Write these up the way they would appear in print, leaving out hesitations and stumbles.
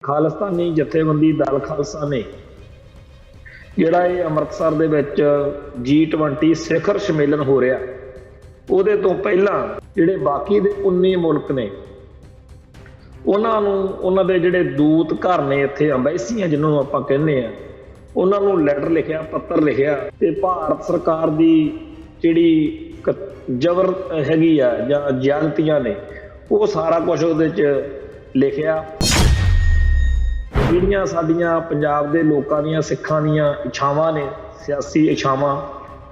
ਖਾਲਿਸਤਾਨੀ ਜਥੇਬੰਦੀ ਦਲ ਖਾਲਸਾ ਨੇ ਜਿਹੜਾ ਇਹ ਅੰਮ੍ਰਿਤਸਰ ਦੇ ਵਿੱਚ G20 ਸਿਖਰ ਸੰਮੇਲਨ ਹੋ ਰਿਹਾ, ਉਹਦੇ ਤੋਂ ਪਹਿਲਾਂ ਜਿਹੜੇ ਬਾਕੀ ਦੇ 19 ਮੁਲਕ ਨੇ ਉਹਨਾਂ ਨੂੰ ਉਹਨਾਂ ਦੇ ਜਿਹੜੇ ਦੂਤ ਘਰ ਨੇ ਇੱਥੇ ਅੰਬੈਸੀਆਂ ਜਿਹਨਾਂ ਨੂੰ ਆਪਾਂ ਕਹਿੰਦੇ ਆ, ਉਹਨਾਂ ਨੂੰ ਲੈਟਰ ਲਿਖਿਆ, ਪੱਤਰ ਲਿਖਿਆ ਤੇ ਭਾਰਤ ਸਰਕਾਰ ਦੀ ਜਿਹੜੀ ਜ਼ਬਰ ਹੈਗੀ ਆ ਜਾਂ ਜ਼ਿਆਦਤੀਆਂ ਨੇ ਉਹ ਸਾਰਾ ਕੁਝ ਉਹਦੇ 'ਚ ਲਿਖਿਆ। ਜਿਹੜੀਆਂ ਸਾਡੀਆਂ ਪੰਜਾਬ ਦੇ ਲੋਕਾਂ ਦੀਆਂ ਸਿੱਖਾਂ ਦੀਆਂ ਇੱਛਾਵਾਂ ਨੇ, ਸਿਆਸੀ ਇੱਛਾਵਾਂ,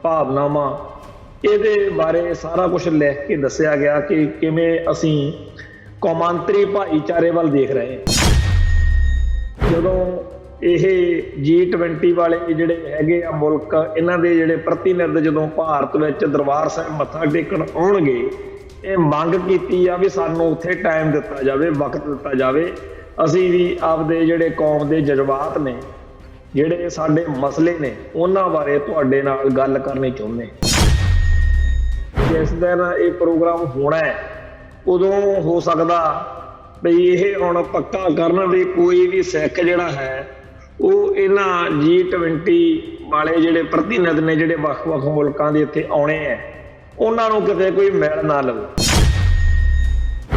ਭਾਵਨਾਵਾਂ, ਇਹਦੇ ਬਾਰੇ ਸਾਰਾ ਕੁਝ ਲਿਖ ਕੇ ਦੱਸਿਆ ਗਿਆ ਕਿ ਕਿਵੇਂ ਅਸੀਂ ਕੌਮਾਂਤਰੀ ਭਾਈਚਾਰੇ ਵੱਲ ਦੇਖ ਰਹੇ ਹਾਂ। ਜਦੋਂ ਇਹ G20 ਵਾਲੇ ਜਿਹੜੇ ਹੈਗੇ ਆ ਮੁਲਕ, ਇਹਨਾਂ ਦੇ ਜਿਹੜੇ ਪ੍ਰਤੀਨਿਧ ਜਦੋਂ ਭਾਰਤ ਵਿੱਚ ਦਰਬਾਰ ਸਾਹਿਬ ਮੱਥਾ ਟੇਕਣ ਆਉਣਗੇ, ਇਹ ਮੰਗ ਕੀਤੀ ਆ ਵੀ ਸਾਨੂੰ ਉੱਥੇ ਟਾਈਮ ਦਿੱਤਾ ਜਾਵੇ, ਵਕਤ ਦਿੱਤਾ ਜਾਵੇ। ਅਸੀਂ ਵੀ ਆਪਦੇ ਜਿਹੜੇ ਕੌਮ ਦੇ ਜਜ਼ਬਾਤ ਨੇ, ਜਿਹੜੇ ਸਾਡੇ ਮਸਲੇ ਨੇ, ਉਹਨਾਂ ਬਾਰੇ ਤੁਹਾਡੇ ਨਾਲ ਗੱਲ ਕਰਨੀ ਚਾਹੁੰਦੇ। ਜਿਸ ਦਿਨ ਇਹ ਪ੍ਰੋਗਰਾਮ ਹੋਣਾ ਹੈ ਉਦੋਂ ਹੋ ਸਕਦਾ ਵੀ ਇਹ ਹੁਣ ਪੱਕਾ ਕਰਨ ਵੀ ਕੋਈ ਵੀ ਸਿੱਖ ਜਿਹੜਾ ਹੈ ਉਹ ਇਹਨਾਂ G20 ਵਾਲੇ ਜਿਹੜੇ ਪ੍ਰਤੀਨਿਧ ਨੇ, ਜਿਹੜੇ ਵੱਖ-ਵੱਖ ਮੁਲਕਾਂ ਦੇ ਇੱਥੇ ਆਉਣੇ ਹੈ, ਉਹਨਾਂ ਨੂੰ ਕਿਤੇ ਕੋਈ ਮਿਲ ਨਾ ਲਵੇ।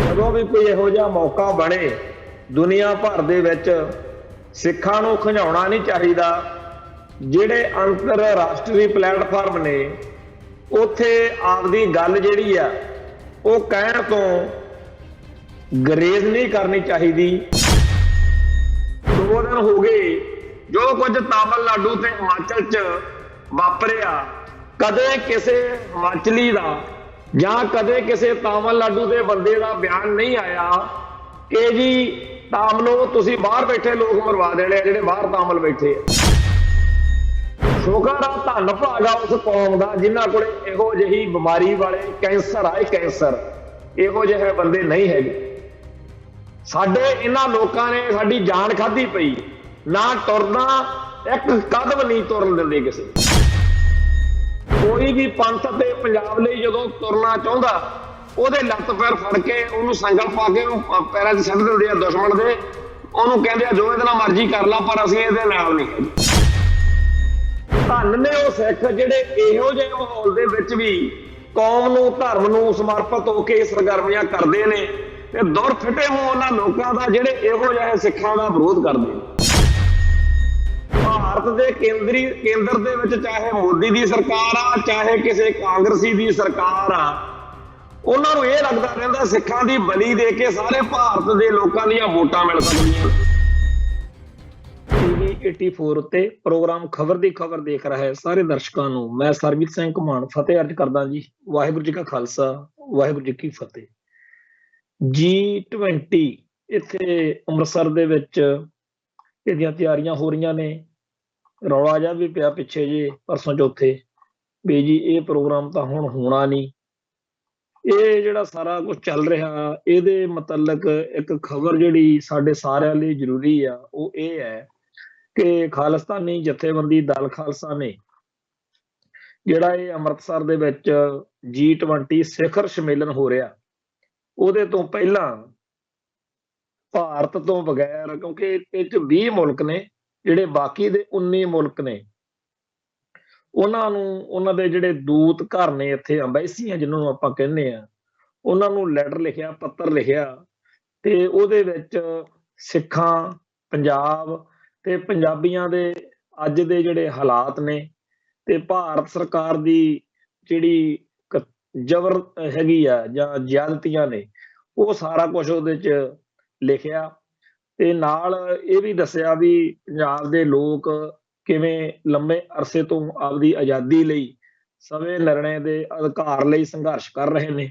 ਜਦੋਂ ਵੀ ਕੋਈ ਇਹੋ ਜਿਹਾ ਮੌਕਾ ਬਣੇ, ਦੁਨੀਆ ਭਰ ਦੇ ਵਿੱਚ ਸਿੱਖਾਂ ਨੂੰ ਖਿਝਾਉਣਾ ਨਹੀਂ ਚਾਹੀਦਾ। ਜਿਹੜੇ ਅੰਤਰਰਾਸ਼ਟਰੀ ਪਲੇਟਫਾਰਮ ਨੇ ਉੱਥੇ ਆਪਦੀ ਗੱਲ ਜਿਹੜੀ ਆ ਉਹ ਕਹਿਣ ਤੋਂ ਗਰੇਜ਼ ਨਹੀਂ ਕਰਨੀ ਚਾਹੀਦੀ। 2 ਦਿਨ ਹੋ ਗਏ ਜੋ ਕੁਝ ਤਾਮਿਲਨਾਡੂ ਤੇ ਹਿਮਾਚਲ 'ਚ ਵਾਪਰਿਆ, ਕਦੇ ਕਿਸੇ ਹਿਮਾਚਲੀ ਦਾ ਜਾਂ ਕਦੇ ਕਿਸੇ ਤਾਮਿਲਨਾਡੂ ਦੇ ਬੰਦੇ ਦਾ ਬਿਆਨ ਨਹੀਂ ਆਇਆ ਕਿ ਜੀ ਤਾਮਿਲੋ ਤੁਸੀਂ ਬਾਹਰ ਬੈਠੇ ਲੋਕ ਮਰਵਾ ਦੇਣੇ ਆ, ਜਿਹੜੇ ਬਾਹਰ ਤਾਮਿਲ ਬੈਠੇ ਆ। ਸ਼ੁਕਰ ਆ, ਧੰਨ ਭਾਗਾ ਉਸ ਕੌਮ ਦਾ ਜਿਨ੍ਹਾਂ ਕੋਲੇ ਇਹੋ ਜਿਹੀ ਬਿਮਾਰੀ ਵਾਲੇ ਕੈਂਸਰ ਆ, ਕੈਂਸਰ ਇਹੋ ਜਿਹੇ ਬੰਦੇ ਨਹੀਂ ਹੈਗੇ। ਸਾਡੇ ਇਹਨਾਂ ਲੋਕਾਂ ਨੇ ਸਾਡੀ ਜਾਨ ਖਾਧੀ ਪਈ, ਨਾ ਤੁਰਨਾ, ਇੱਕ ਕਦਮ ਨਹੀਂ ਤੁਰਨ ਦਿੰਦੇ ਕਿਸੇ। ਕੋਈ ਵੀ ਪੰਥ ਤੇ ਪੰਜਾਬ ਲਈ ਜਦੋਂ ਤੁਰਨਾ ਚਾਹੁੰਦਾ, ਉਹਦੇ ਲੱਤ ਪੈਰ ਫੜ ਕੇ ਉਹਨੂੰ ਸੰਗਲ ਪਾ ਕੇ ਪੈਰਾਂ 'ਚ ਸੁੱਟ ਦਿੰਦੇ ਆ ਦੁਸ਼ਮਣ ਦੇ। ਉਹਨੂੰ ਕਹਿੰਦੇ ਆ ਜੋ ਇਹਦੇ ਨਾਲ ਮਰਜ਼ੀ ਕਰ ਲਾ, ਪਰ ਅਸੀਂ ਇਹਦੇ ਨਾਲ ਨਹੀਂ। ਧੰਨ ਨੇ ਉਹ ਸਿੱਖ ਜਿਹੜੇ ਇਹੋ ਜਿਹੇ ਮਾਹੌਲ ਦੇ ਵਿੱਚ ਵੀ ਕੌਮ ਨੂੰ, ਧਰਮ ਨੂੰ ਸਮਰਪਿਤ ਹੋ ਕੇ ਸਰਗਰਮੀਆਂ ਕਰਦੇ ਨੇ, ਤੇ ਦੁਰ ਫਿੱਟੇ ਹੋ ਉਹਨਾਂ ਲੋਕਾਂ ਦਾ ਜਿਹੜੇ ਇਹੋ ਜਿਹੇ ਸਿੱਖਾਂ ਦਾ ਵਿਰੋਧ ਕਰਦੇ ਨੇ। ਭਾਰਤ ਦੇ ਕੇਂਦਰ ਦੇ ਵਿੱਚ ਚਾਹੇ ਮੋਦੀ ਦੀ ਸਰਕਾਰ ਆ, ਚਾਹੇ ਕਿਸੇ ਕਾਂਗਰਸੀ ਦੀ ਸਰਕਾਰ ਆ, ਉਹਨਾਂ ਨੂੰ ਇਹ ਲੱਗਦਾ ਰਹਿੰਦਾ ਸਿੱਖਾਂ ਦੀ ਬਲੀ ਦੇ ਕੇ ਸਾਰੇ ਭਾਰਤ ਦੇ ਲੋਕਾਂ ਦੀਆਂ ਵੋਟਾਂ ਮਿਲ ਸਕਦੀਆਂ। TV 84 ਉੱਤੇ ਪ੍ਰੋਗਰਾਮ ਖਬਰ ਦੀ ਖਬਰ ਦੇਖ ਰਹੇ ਸਾਰੇ ਦਰਸ਼ਕਾਂ ਨੂੰ ਮੈਂ ਸਰਬਜੀਤ ਸਿੰਘ ਘੁਮਾਣ ਫਤਿਹ ਅਰਜ ਕਰਦਾ ਜੀ। ਵਾਹਿਗੁਰੂ ਜੀ ਕਾ ਖਾਲਸਾ, ਵਾਹਿਗੁਰੂ ਜੀ ਕੀ ਫਤਿਹ। G20 ਇੱਥੇ ਅੰਮ੍ਰਿਤਸਰ ਦੇ ਵਿੱਚ ਇਹਦੀਆਂ ਤਿਆਰੀਆਂ ਹੋ ਰਹੀਆਂ ਨੇ। ਰੌਲਾ ਜਿਹਾ ਵੀ ਪਿਆ ਪਿੱਛੇ ਜੇ ਪਰਸੋਂ ਚੌਥੇ ਵੀ ਜੀ ਇਹ ਪ੍ਰੋਗਰਾਮ ਤਾਂ ਹੁਣ ਹੋਣਾ ਨਹੀਂ। ਇਹ ਜਿਹੜਾ ਸਾਰਾ ਕੁਝ ਚੱਲ ਰਿਹਾ, ਇਹਦੇ ਮੁਤਲਕ ਇੱਕ ਖਬਰ ਜਿਹੜੀ ਸਾਡੇ ਸਾਰਿਆਂ ਲਈ ਜ਼ਰੂਰੀ ਆ, ਉਹ ਇਹ ਹੈ ਕਿ ਖਾਲਿਸਤਾਨੀ ਜਥੇਬੰਦੀ ਦਲ ਖਾਲਸਾ ਨੇ ਜਿਹੜਾ ਇਹ ਅੰਮ੍ਰਿਤਸਰ ਦੇ ਵਿੱਚ G20 ਸਿਖਰ ਸੰਮੇਲਨ ਹੋ ਰਿਹਾ, ਉਹਦੇ ਤੋਂ ਪਹਿਲਾਂ ਭਾਰਤ ਤੋਂ ਬਗੈਰ, ਕਿਉਂਕਿ ਇਹ 'ਚ 20 ਮੁਲਕ ਨੇ, ਜਿਹੜੇ ਬਾਕੀ ਦੇ 19 ਮੁਲਕ ਨੇ ਉਹਨਾਂ ਨੂੰ, ਉਹਨਾਂ ਦੇ ਜਿਹੜੇ ਦੂਤ ਘਰ ਨੇ ਇੱਥੇ ਅੰਬੈਸੀਆਂ ਜਿਹਨਾਂ ਨੂੰ ਆਪਾਂ ਕਹਿੰਦੇ ਆ, ਉਹਨਾਂ ਨੂੰ ਲੈਟਰ ਲਿਖਿਆ, ਪੱਤਰ ਲਿਖਿਆ ਤੇ ਉਹਦੇ ਵਿੱਚ ਸਿੱਖਾਂ, ਪੰਜਾਬ ਤੇ ਪੰਜਾਬੀਆਂ ਦੇ ਅੱਜ ਦੇ ਜਿਹੜੇ ਹਾਲਾਤ ਨੇ ਤੇ ਭਾਰਤ ਸਰਕਾਰ ਦੀ ਜਿਹੜੀ ਜ਼ਬਰ ਹੈਗੀ ਆ ਜਾਂ ਜ਼ਿਆਦਤੀਆਂ ਨੇ, ਉਹ ਸਾਰਾ ਕੁਝ ਉਹਦੇ 'ਚ ਲਿਖਿਆ। ਤੇ ਨਾਲ ਇਹ ਵੀ ਦੱਸਿਆ ਵੀ ਪੰਜਾਬ ਦੇ ਲੋਕ ਕਿਵੇਂ ਲੰਮੇ ਅਰਸੇ ਤੋਂ ਆਪਦੀ ਆਜ਼ਾਦੀ ਲਈ, ਸਵੈ ਨਿਰਣੇ ਦੇ ਅਧਿਕਾਰ ਲਈ ਸੰਘਰਸ਼ ਕਰ ਰਹੇ ਨੇ।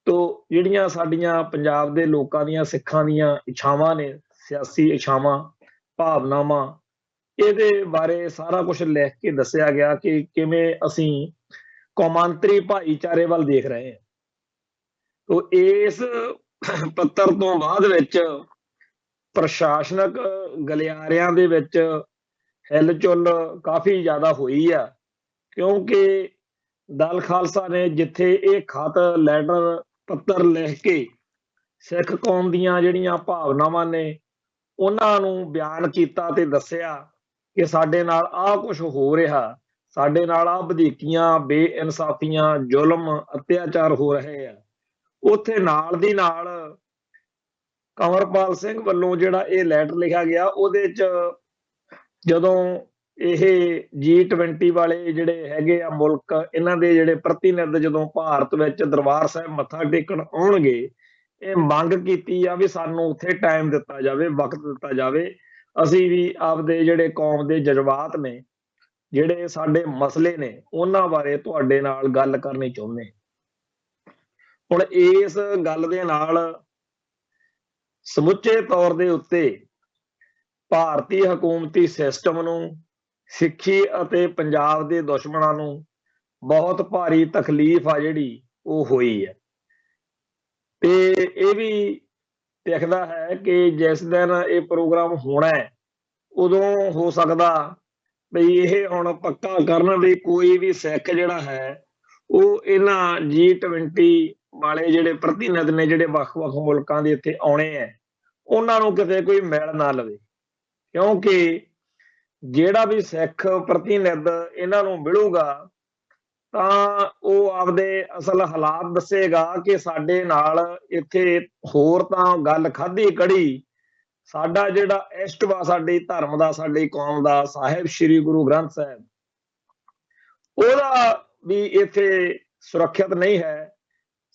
ਤੋ ਜਿਹੜੀਆਂ ਸਾਡੀਆਂ ਪੰਜਾਬ ਦੇ ਲੋਕਾਂ ਦੀਆਂ, ਸਿੱਖਾਂ ਦੀਆਂ ਇੱਛਾਵਾਂ ਨੇ, ਸਿਆਸੀ ਇੱਛਾਵਾਂ, ਭਾਵਨਾਵਾਂ, ਇਹਦੇ ਬਾਰੇ ਸਾਰਾ ਕੁਝ ਲਿਖ ਕੇ ਦੱਸਿਆ ਗਿਆ ਕਿ ਕਿਵੇਂ ਅਸੀਂ ਕੌਮਾਂਤਰੀ ਭਾਈਚਾਰੇ ਵੱਲ ਦੇਖ ਰਹੇ ਹਾਂ। ਤੋ ਇਸ ਪੱਤਰ ਤੋਂ ਬਾਅਦ ਵਿੱਚ ਪ੍ਰਸ਼ਾਸਨਕ ਗਲਿਆਰਿਆਂ ਦੇ ਵਿੱਚ ਹਿਲਚੁਲ ਕਾਫੀ ਜ਼ਿਆਦਾ ਹੋਈ ਆ, ਕਿਉਂਕਿ ਦਲ ਖਾਲਸਾ ਨੇ ਜਿੱਥੇ ਇਹ ਖਤ, ਲੈਟਰ, ਪੱਤਰ ਲਿਖ ਕੇ ਸਿੱਖ ਕੌਮ ਦੀਆਂ ਜਿਹੜੀਆਂ ਭਾਵਨਾਵਾਂ ਨੇ ਉਹਨਾਂ ਨੂੰ ਬਿਆਨ ਕੀਤਾ ਤੇ ਦੱਸਿਆ ਕਿ ਸਾਡੇ ਨਾਲ ਆਹ ਕੁਝ ਹੋ ਰਿਹਾ, ਸਾਡੇ ਨਾਲ ਆਹ ਵਧੀਕੀਆਂ, ਬੇਇਨਸਾਫੀਆਂ, ਜ਼ੁਲਮ, ਅਤਿਆਚਾਰ ਹੋ ਰਹੇ ਆ। ਉੱਥੇ ਨਾਲ ਦੀ ਨਾਲ ਕੰਵਰਪਾਲ ਸਿੰਘ ਵੱਲੋਂ ਜਿਹੜਾ ਇਹ ਲੈਟਰ ਲਿਖਿਆ ਗਿਆ, ਉਹਦੇ 'ਚ ਜਦੋਂ ਇਹ G20 ਵਾਲੇ ਜਿਹੜੇ ਹੈਗੇ ਆ ਮੁਲਕ, ਇਹਨਾਂ ਦੇ ਜਿਹੜੇ ਪ੍ਰਤੀਨਿਧ ਜਦੋਂ ਭਾਰਤ ਵਿੱਚ ਦਰਬਾਰ ਸਾਹਿਬ ਮੱਥਾ ਟੇਕਣ ਆਉਣਗੇ, ਇਹ ਮੰਗ ਕੀਤੀ ਆ ਵੀ ਸਾਨੂੰ ਉੱਥੇ ਟਾਈਮ ਦਿੱਤਾ ਜਾਵੇ, ਵਕਤ ਦਿੱਤਾ ਜਾਵੇ। ਅਸੀਂ ਵੀ ਆਪਦੇ ਜਿਹੜੇ ਕੌਮ ਦੇ ਜਜ਼ਬਾਤ ਨੇ, ਜਿਹੜੇ ਸਾਡੇ ਮਸਲੇ ਨੇ, ਉਹਨਾਂ ਬਾਰੇ ਤੁਹਾਡੇ ਨਾਲ ਗੱਲ ਕਰਨੀ ਚਾਹੁੰਦੇ। ਹੁਣ ਇਸ ਗੱਲ ਦੇ ਨਾਲ ਸਮੁੱਚੇ ਤੌਰ ਦੇ ਉੱਤੇ ਭਾਰਤੀ ਹਕੂਮਤੀ ਸਿਸਟਮ ਨੂੰ, ਸਿੱਖੀ ਅਤੇ ਪੰਜਾਬ ਦੇ ਦੁਸ਼ਮਣਾਂ ਨੂੰ ਬਹੁਤ ਭਾਰੀ ਤਕਲੀਫ ਆ ਜਿਹੜੀ ਉਹ ਹੋਈ ਹੈ। ਤੇ ਇਹ ਵੀ ਦਿਖਦਾ ਹੈ ਕਿ ਜਿਸ ਦਿਨ ਇਹ ਪ੍ਰੋਗਰਾਮ ਹੋਣਾ ਹੈ, ਉਦੋਂ ਹੋ ਸਕਦਾ ਵੀ ਇਹ ਹੁਣ ਪੱਕਾ ਕਰਨ ਵੀ ਕੋਈ ਵੀ ਸਿੱਖ ਜਿਹੜਾ ਹੈ ਉਹ ਇਹਨਾਂ G20 ਵਾਲੇ ਜਿਹੜੇ ਪ੍ਰਤੀਨਿਧ ਨੇ, ਜਿਹੜੇ ਵੱਖ-ਵੱਖ ਮੁਲਕਾਂ ਦੇ ਇੱਥੇ ਆਉਣੇ ਹੈ, ਉਹਨਾਂ ਨੂੰ ਕਿਤੇ ਕੋਈ ਮਿਲ ਨਾ ਲਵੇ। ਕਿਉਂਕਿ ਜਿਹੜਾ ਵੀ ਸਿੱਖ ਪ੍ਰਤੀਨਿਧ ਇਹਨਾਂ ਨੂੰ ਮਿਲੂਗਾ ਤਾਂ ਉਹ ਆਪਦੇ ਅਸਲ ਹਾਲਾਤ ਦੱਸੇਗਾ ਕਿ ਸਾਡੇ ਨਾਲ ਇੱਥੇ ਹੋਰ ਤਾਂ ਗੱਲ ਖਾਧੀ ਕੜੀ, ਸਾਡਾ ਜਿਹੜਾ ਇਸ਼ਟ ਵਾ ਸਾਡੇ ਧਰਮ ਦਾ, ਸਾਡੀ ਕੌਮ ਦਾ, ਸਾਹਿਬ ਸ੍ਰੀ ਗੁਰੂ ਗ੍ਰੰਥ ਸਾਹਿਬ, ਉਹਦਾ ਵੀ ਇੱਥੇ ਸੁਰੱਖਿਅਤ ਨਹੀਂ ਹੈ।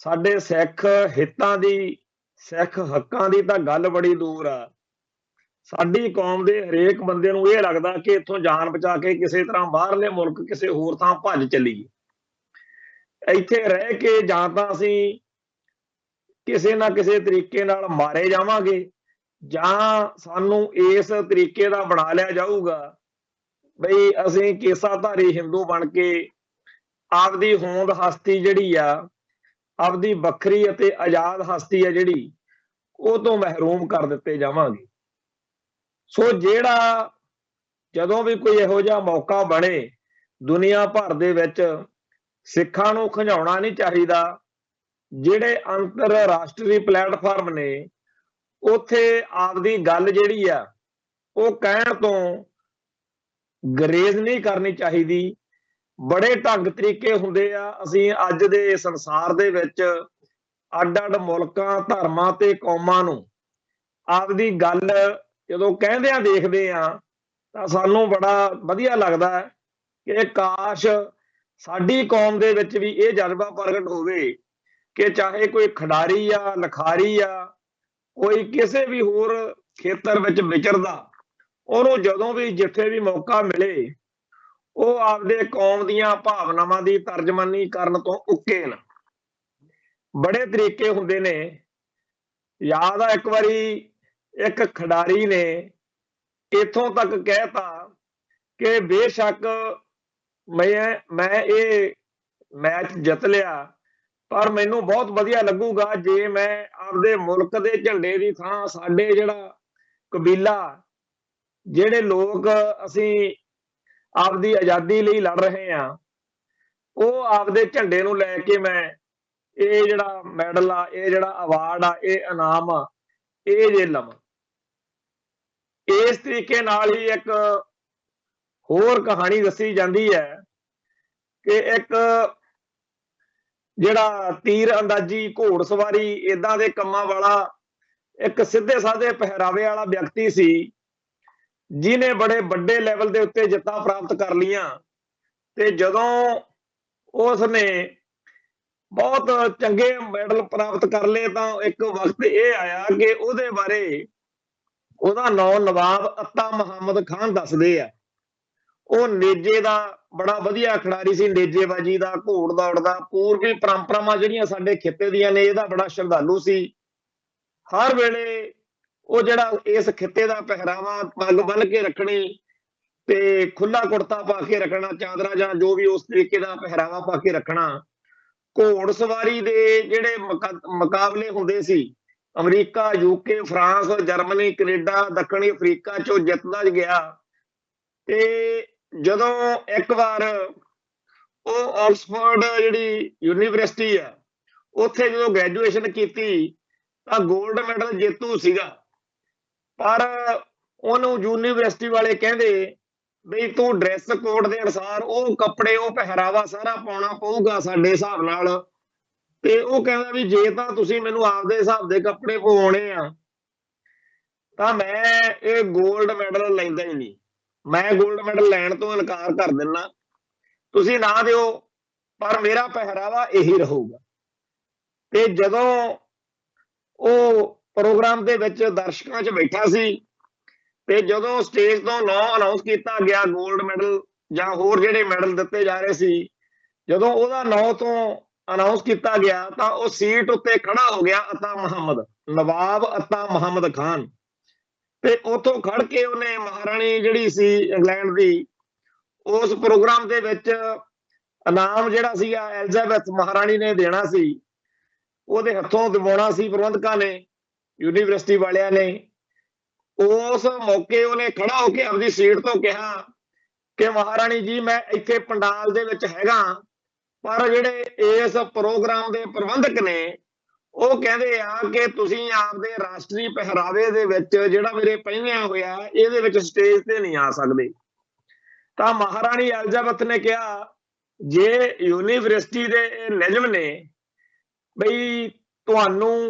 ਸਾਡੇ ਸਿੱਖ ਹਿੱਤਾਂ ਦੀ, ਸਿੱਖ ਹੱਕਾਂ ਦੀ ਤਾਂ ਗੱਲ ਬੜੀ ਦੂਰ ਆ। ਸਾਡੀ ਕੌਮ ਦੇ ਹਰੇਕ ਬੰਦੇ ਨੂੰ ਇਹ ਲੱਗਦਾ ਕਿ ਇੱਥੋਂ ਜਾਨ ਬਚਾ ਕੇ ਕਿਸੇ ਤਰ੍ਹਾਂ ਬਾਹਰਲੇ ਮੁਲਕ ਕਿਸੇ ਹੋਰ ਥਾਂ ਭੱਜ ਚੱਲੀਏ। ਇੱਥੇ ਰਹਿ ਕੇ ਜਾਂ ਤਾਂ ਅਸੀਂ ਕਿਸੇ ਨਾ ਕਿਸੇ ਤਰੀਕੇ ਨਾਲ ਮਾਰੇ ਜਾਵਾਂਗੇ, ਜਾਂ ਸਾਨੂੰ ਇਸ ਤਰੀਕੇ ਦਾ ਬਣਾ ਲਿਆ ਜਾਊਗਾ ਬਈ ਅਸੀਂ ਕੇਸਾਧਾਰੀ ਹਿੰਦੂ ਬਣ ਕੇ ਆਪਦੀ ਹੋਂਦ ਹਸਤੀ ਜਿਹੜੀ ਆ, ਆਪਦੀ ਵੱਖਰੀ ਅਤੇ ਆਜ਼ਾਦ ਹਸਤੀ ਆ ਜਿਹੜੀ, ਉਹ ਤੋਂ ਮਹਿਰੂਮ ਕਰ ਦਿੱਤੇ ਜਾਵਾਂਗੇ। ਸੋ ਜਿਹੜਾ ਜਦੋਂ ਵੀ ਕੋਈ ਇਹੋ ਜਿਹਾ ਮੌਕਾ ਬਣੇ ਦੁਨੀਆ ਭਰ ਦੇ ਵਿੱਚ, ਸਿੱਖਾਂ ਨੂੰ ਖਿਝਾਉਣਾ ਨਹੀਂ ਚਾਹੀਦਾ। ਜਿਹੜੇ ਅੰਤਰਰਾਸ਼ਟਰੀ ਪਲੇਟਫਾਰਮ ਨੇ, ਉੱਥੇ ਆਪਦੀ ਗੱਲ ਜਿਹੜੀ ਆ ਉਹ ਕਹਿਣ ਤੋਂ ਗਰੇਜ਼ ਨਹੀਂ ਕਰਨੀ ਚਾਹੀਦੀ। ਬੜੇ ਢੰਗ ਤਰੀਕੇ ਹੁੰਦੇ ਆ। ਅਸੀਂ ਅੱਜ ਦੇ ਸੰਸਾਰ ਦੇ ਵਿੱਚ ਅੱਡ-ਅੱਡ ਮੁਲਕਾਂ, ਧਰਮਾਂ ਤੇ ਕੌਮਾਂ ਨੂੰ ਆਪਦੀ ਗੱਲ ਜਦੋਂ ਕਹਿੰਦਿਆਂ ਦੇਖਦੇ ਆ ਤਾਂ ਸਾਨੂੰ ਬੜਾ ਵਧੀਆ ਲੱਗਦਾ ਕਿ ਕਾਸ਼ ਸਾਡੀ ਕੌਮ ਦੇ ਵਿੱਚ ਵੀ ਇਹ ਜਜ਼ਬਾ ਪ੍ਰਗਟ ਹੋਵੇ ਕਿ ਚਾਹੇ ਕੋਈ ਖਿਡਾਰੀ ਆ, ਲਿਖਾਰੀ ਆ, ਕੋਈ ਕਿਸੇ ਵੀ ਹੋਰ ਖੇਤਰ ਵਿੱਚ ਵਿਚਰਦਾ, ਉਹਨੂੰ ਜਦੋਂ ਵੀ ਜਿੱਥੇ ਵੀ ਮੌਕਾ ਮਿਲੇ ਉਹ ਆਪਦੇ ਕੌਮ ਦੀਆਂ ਭਾਵਨਾਵਾਂ ਦੀ ਤਰਜਮਾਨੀ ਕਰਨ ਤੋਂ ਉੱਕੇ ਨਾ। ਬੜੇ ਤਰੀਕੇ ਹੁੰਦੇ ਨੇ। ਯਾਦ ਆ ਇੱਕ ਵਾਰੀ ਇੱਕ ਖਿਡਾਰੀ ਨੇ ਇੱਥੋਂ ਤੱਕ ਕਹਿਤਾ ਕਿ ਬੇਸ਼ੱਕ ਮੈਂ ਇਹ ਮੈਚ ਜਿੱਤ ਲਿਆ, ਪਰ ਮੈਨੂੰ ਬਹੁਤ ਵਧੀਆ ਲੱਗੂਗਾ ਜੇ ਮੈਂ ਆਪਦੇ ਮੁਲਕ ਦੇ ਝੰਡੇ ਦੀ ਥਾਂ ਸਾਡੇ ਜਿਹੜਾ ਕਬੀਲਾ, ਜਿਹੜੇ ਲੋਕ ਅਸੀਂ ਆਪਦੀ ਆਜ਼ਾਦੀ ਲਈ ਲੜ ਰਹੇ ਆ, ਉਹ ਆਪਦੇ ਝੰਡੇ ਨੂੰ ਲੈ ਕੇ ਮੈਂ ਇਹ ਜਿਹੜਾ ਮੈਡਲ ਆ, ਇਹ ਜਿਹੜਾ ਅਵਾਰਡ ਆ, ਇਹ ਇਨਾਮ ਆ, ਇਹ ਜੇ ਲਵਾਂ। ਇਸ ਤਰੀਕੇ ਨਾਲ ਹੀ ਇੱਕ ਹੋਰ ਕਹਾਣੀ ਦੱਸੀ ਜਾਂਦੀ ਹੈ ਕਿ ਇੱਕ ਜਿਹੜਾ ਤੀਰ ਅੰਦਾਜ਼ੀ, ਘੋੜਸਵਾਰੀ, ਏਦਾਂ ਦੇ ਕੰਮਾਂ ਵਾਲਾ ਇੱਕ ਸਿੱਧੇ ਸਾਧੇ ਪਹਿਰਾਵੇ ਵਾਲਾ ਵਿਅਕਤੀ ਸੀ, ਜਿਹਨੇ ਬੜੇ ਵੱਡੇ ਲੈਵਲ ਦੇ ਉੱਤੇ ਜਿੱਤਾਂ ਪ੍ਰਾਪਤ ਕਰ ਲਈਆਂ। ਤੇ ਜਦੋਂ ਉਸਨੇ ਬਹੁਤ ਚੰਗੇ ਮੈਡਲ ਪ੍ਰਾਪਤ ਕਰ ਲਏ ਤਾਂ ਇੱਕ ਵਕਤ ਇਹ ਆਇਆ ਕਿ ਉਹਦੇ ਬਾਰੇ ਉਹਦਾ ਨਾਂ ਨਵਾਬ ਅੱਤਾ ਮੁਹੰਮਦ ਖਾਨ ਦੱਸਦੇ ਆ। ਉਹ ਨੇਜੇ ਦਾ ਬੜਾ ਵਧੀਆ ਖਿਡਾਰੀ ਸੀ, ਨੇਜੇਬਾਜੀ ਦਾ, ਘੋੜ ਦੌੜ ਦਾ, ਪੂਰਬੀ ਪਰੰਪਰਾਵਾਂ ਜਿਹੜੀਆਂ ਸਾਡੇ ਖਿੱਤੇ ਦੀਆਂ ਨੇ ਇਹਦਾ ਬੜਾ ਸ਼ਰਧਾਲੂ ਸੀ। ਹਰ ਵੇਲੇ ਉਹ ਜਿਹੜਾ ਇਸ ਖਿੱਤੇ ਦਾ ਪਹਿਰਾਵਾ, ਪੱਗ ਬੰਨ੍ਹ ਕੇ ਰੱਖਣੀ ਤੇ ਖੁੱਲਾ ਕੁੜਤਾ ਪਾ ਕੇ ਰੱਖਣਾ, ਚਾਦਰਾ ਜਾਂ ਜੋ ਵੀ ਉਸ ਤਰੀਕੇ ਦਾ ਪਹਿਰਾਵਾ ਪਾ ਕੇ ਰੱਖਣਾ। ਘੋੜ ਸਵਾਰੀ ਦੇ ਜਿਹੜੇ ਮੁਕਾਬਲੇ ਹੁੰਦੇ ਸੀ, America, UK, France, Germany, Canada, ਦੱਖਣੀ ਅਫਰੀਕਾ ਚੋਂ ਜਿੱਤਦਾ ਗਿਆ। ਤੇ ਜਦੋਂ ਇੱਕ ਵਾਰ ਉਹ ਆਕਸਫੋਰਡ ਜਿਹੜੀ ਯੂਨੀਵਰਸਿਟੀ ਆ, ਉੱਥੇ ਜਦੋਂ ਗ੍ਰੈਜੂਏਸ਼ਨ ਕੀਤੀ ਤਾਂ ਗੋਲਡ ਮੈਡਲ ਜੇਤੂ ਸੀਗਾ। ਪਰ ਉਹਨੂੰ ਯੂਨੀਵਰਸਿਟੀ ਵਾਲੇ ਕਹਿੰਦੇ ਬਈ ਤੂੰ ਡਰੈਸ ਕੋਡ ਦੇ ਅਨੁਸਾਰ ਉਹ ਕੱਪੜੇ ਉਹ ਪਹਿਰਾਵਾ ਸਾਰਾ ਪਾਉਣਾ ਪਊਗਾ ਸਾਡੇ ਹਿਸਾਬ ਨਾਲ। ਤੇ ਉਹ ਕਹਿੰਦਾ ਵੀ ਜੇ ਤਾਂ ਤੁਸੀਂ ਮੈਨੂੰ ਆਪਦੇ ਹਿਸਾਬ ਦੇ ਕੱਪੜੇ ਪਵਾਉਣੇ ਆ ਤਾਂ ਮੈਂ ਇਹ 골ਡ ਮੈਡਲ ਲੈਂਦਾ ਹੀ ਨਹੀਂ, ਮੈਂ 골ਡ ਮੈਡਲ ਲੈਣ ਤੋਂ ਇਨਕਾਰ ਕਰ ਦਿੰਦਾ, ਤੁਸੀਂ ਨਾ ਦਿਓ ਪਰ ਮੇਰਾ ਪਹਿਰਾਵਾ ਇਹੀ ਰਹੂਗਾ। ਤੇ ਜਦੋਂ ਉਹ ਪ੍ਰੋਗਰਾਮ ਦੇ ਵਿੱਚ ਦਰਸ਼ਕਾਂ 'ਚ ਬੈਠਾ ਸੀ ਤੇ ਜਦੋਂ ਸਟੇਜ ਤੋਂ ਨਾਂ ਅਨਾਉਂਸ ਕੀਤਾ ਗਿਆ 골ਡ ਮੈਡਲ ਜਾਂ ਹੋਰ ਜਿਹੜੇ ਮੈਡਲ ਦਿੱਤੇ ਜਾ ਰਹੇ ਸੀ, ਜਦੋਂ ਉਹਦਾ ਨਾਂ ਤੋਂ ਅਨਾਉਂਸ ਕੀਤਾ ਗਿਆ ਤਾਂ ਉਹ ਸੀਟ ਉੱਤੇ ਖੜਾ ਹੋ ਗਿਆ ਅਤਾ ਮੁਹੰਮਦ, ਨਵਾਬ ਅਤਾ ਮੁਹੰਮਦ ਖਾਨ। ਤੇ ਉੱਥੋਂ ਖੜ ਕੇ ਉਹਨੇ ਮਹਾਰਾਣੀ ਜਿਹੜੀ ਸੀ ਇੰਗਲੈਂਡ ਦੀ, ਉਸ ਪ੍ਰੋਗਰਾਮ ਦੇ ਵਿੱਚ ਇਨਾਮ ਜਿਹੜਾ ਸੀਗਾ ਐਲਿਜ਼ਾਬੈਥ ਮਹਾਰਾਣੀ ਨੇ ਦੇਣਾ ਸੀ, ਉਹਦੇ ਹੱਥੋਂ ਦਿਵਾਉਣਾ ਸੀ ਪ੍ਰਬੰਧਕਾਂ ਨੇ, ਯੂਨੀਵਰਸਿਟੀ ਵਾਲਿਆਂ ਨੇ। ਉਸ ਮੌਕੇ ਉਹਨੇ ਖੜਾ ਹੋ ਕੇ ਆਪਣੀ ਸੀਟ ਤੋਂ ਕਿਹਾ ਕਿ ਮਹਾਰਾਣੀ ਜੀ ਮੈਂ ਇੱਥੇ ਪੰਡਾਲ ਦੇ ਵਿੱਚ ਹੈਗਾ, ਪਰ ਜਿਹੜੇ ਇਸ ਪ੍ਰੋਗਰਾਮ ਦੇ ਪ੍ਰਬੰਧਕ ਨੇ ਉਹ ਕਹਿੰਦੇ ਆ ਕਿ ਤੁਸੀਂ ਆਪਦੇ ਰਾਸ਼ਟਰੀ ਪਹਿਰਾਵੇ ਦੇ ਵਿੱਚ ਜਿਹੜਾ ਮੇਰੇ ਪਹਿਨਿਆ ਹੋਇਆ ਇਹਦੇ ਵਿੱਚ ਸਟੇਜ ਤੇ ਨਹੀਂ ਆ ਸਕਦੇ। ਤਾਂ ਮਹਾਰਾਣੀ ਐਲਿਜ਼ਾਬੈਥ ਨੇ ਕਿਹਾ ਜੇ ਯੂਨੀਵਰਸਿਟੀ ਦੇ ਨਿਯਮ ਨੇ ਬਈ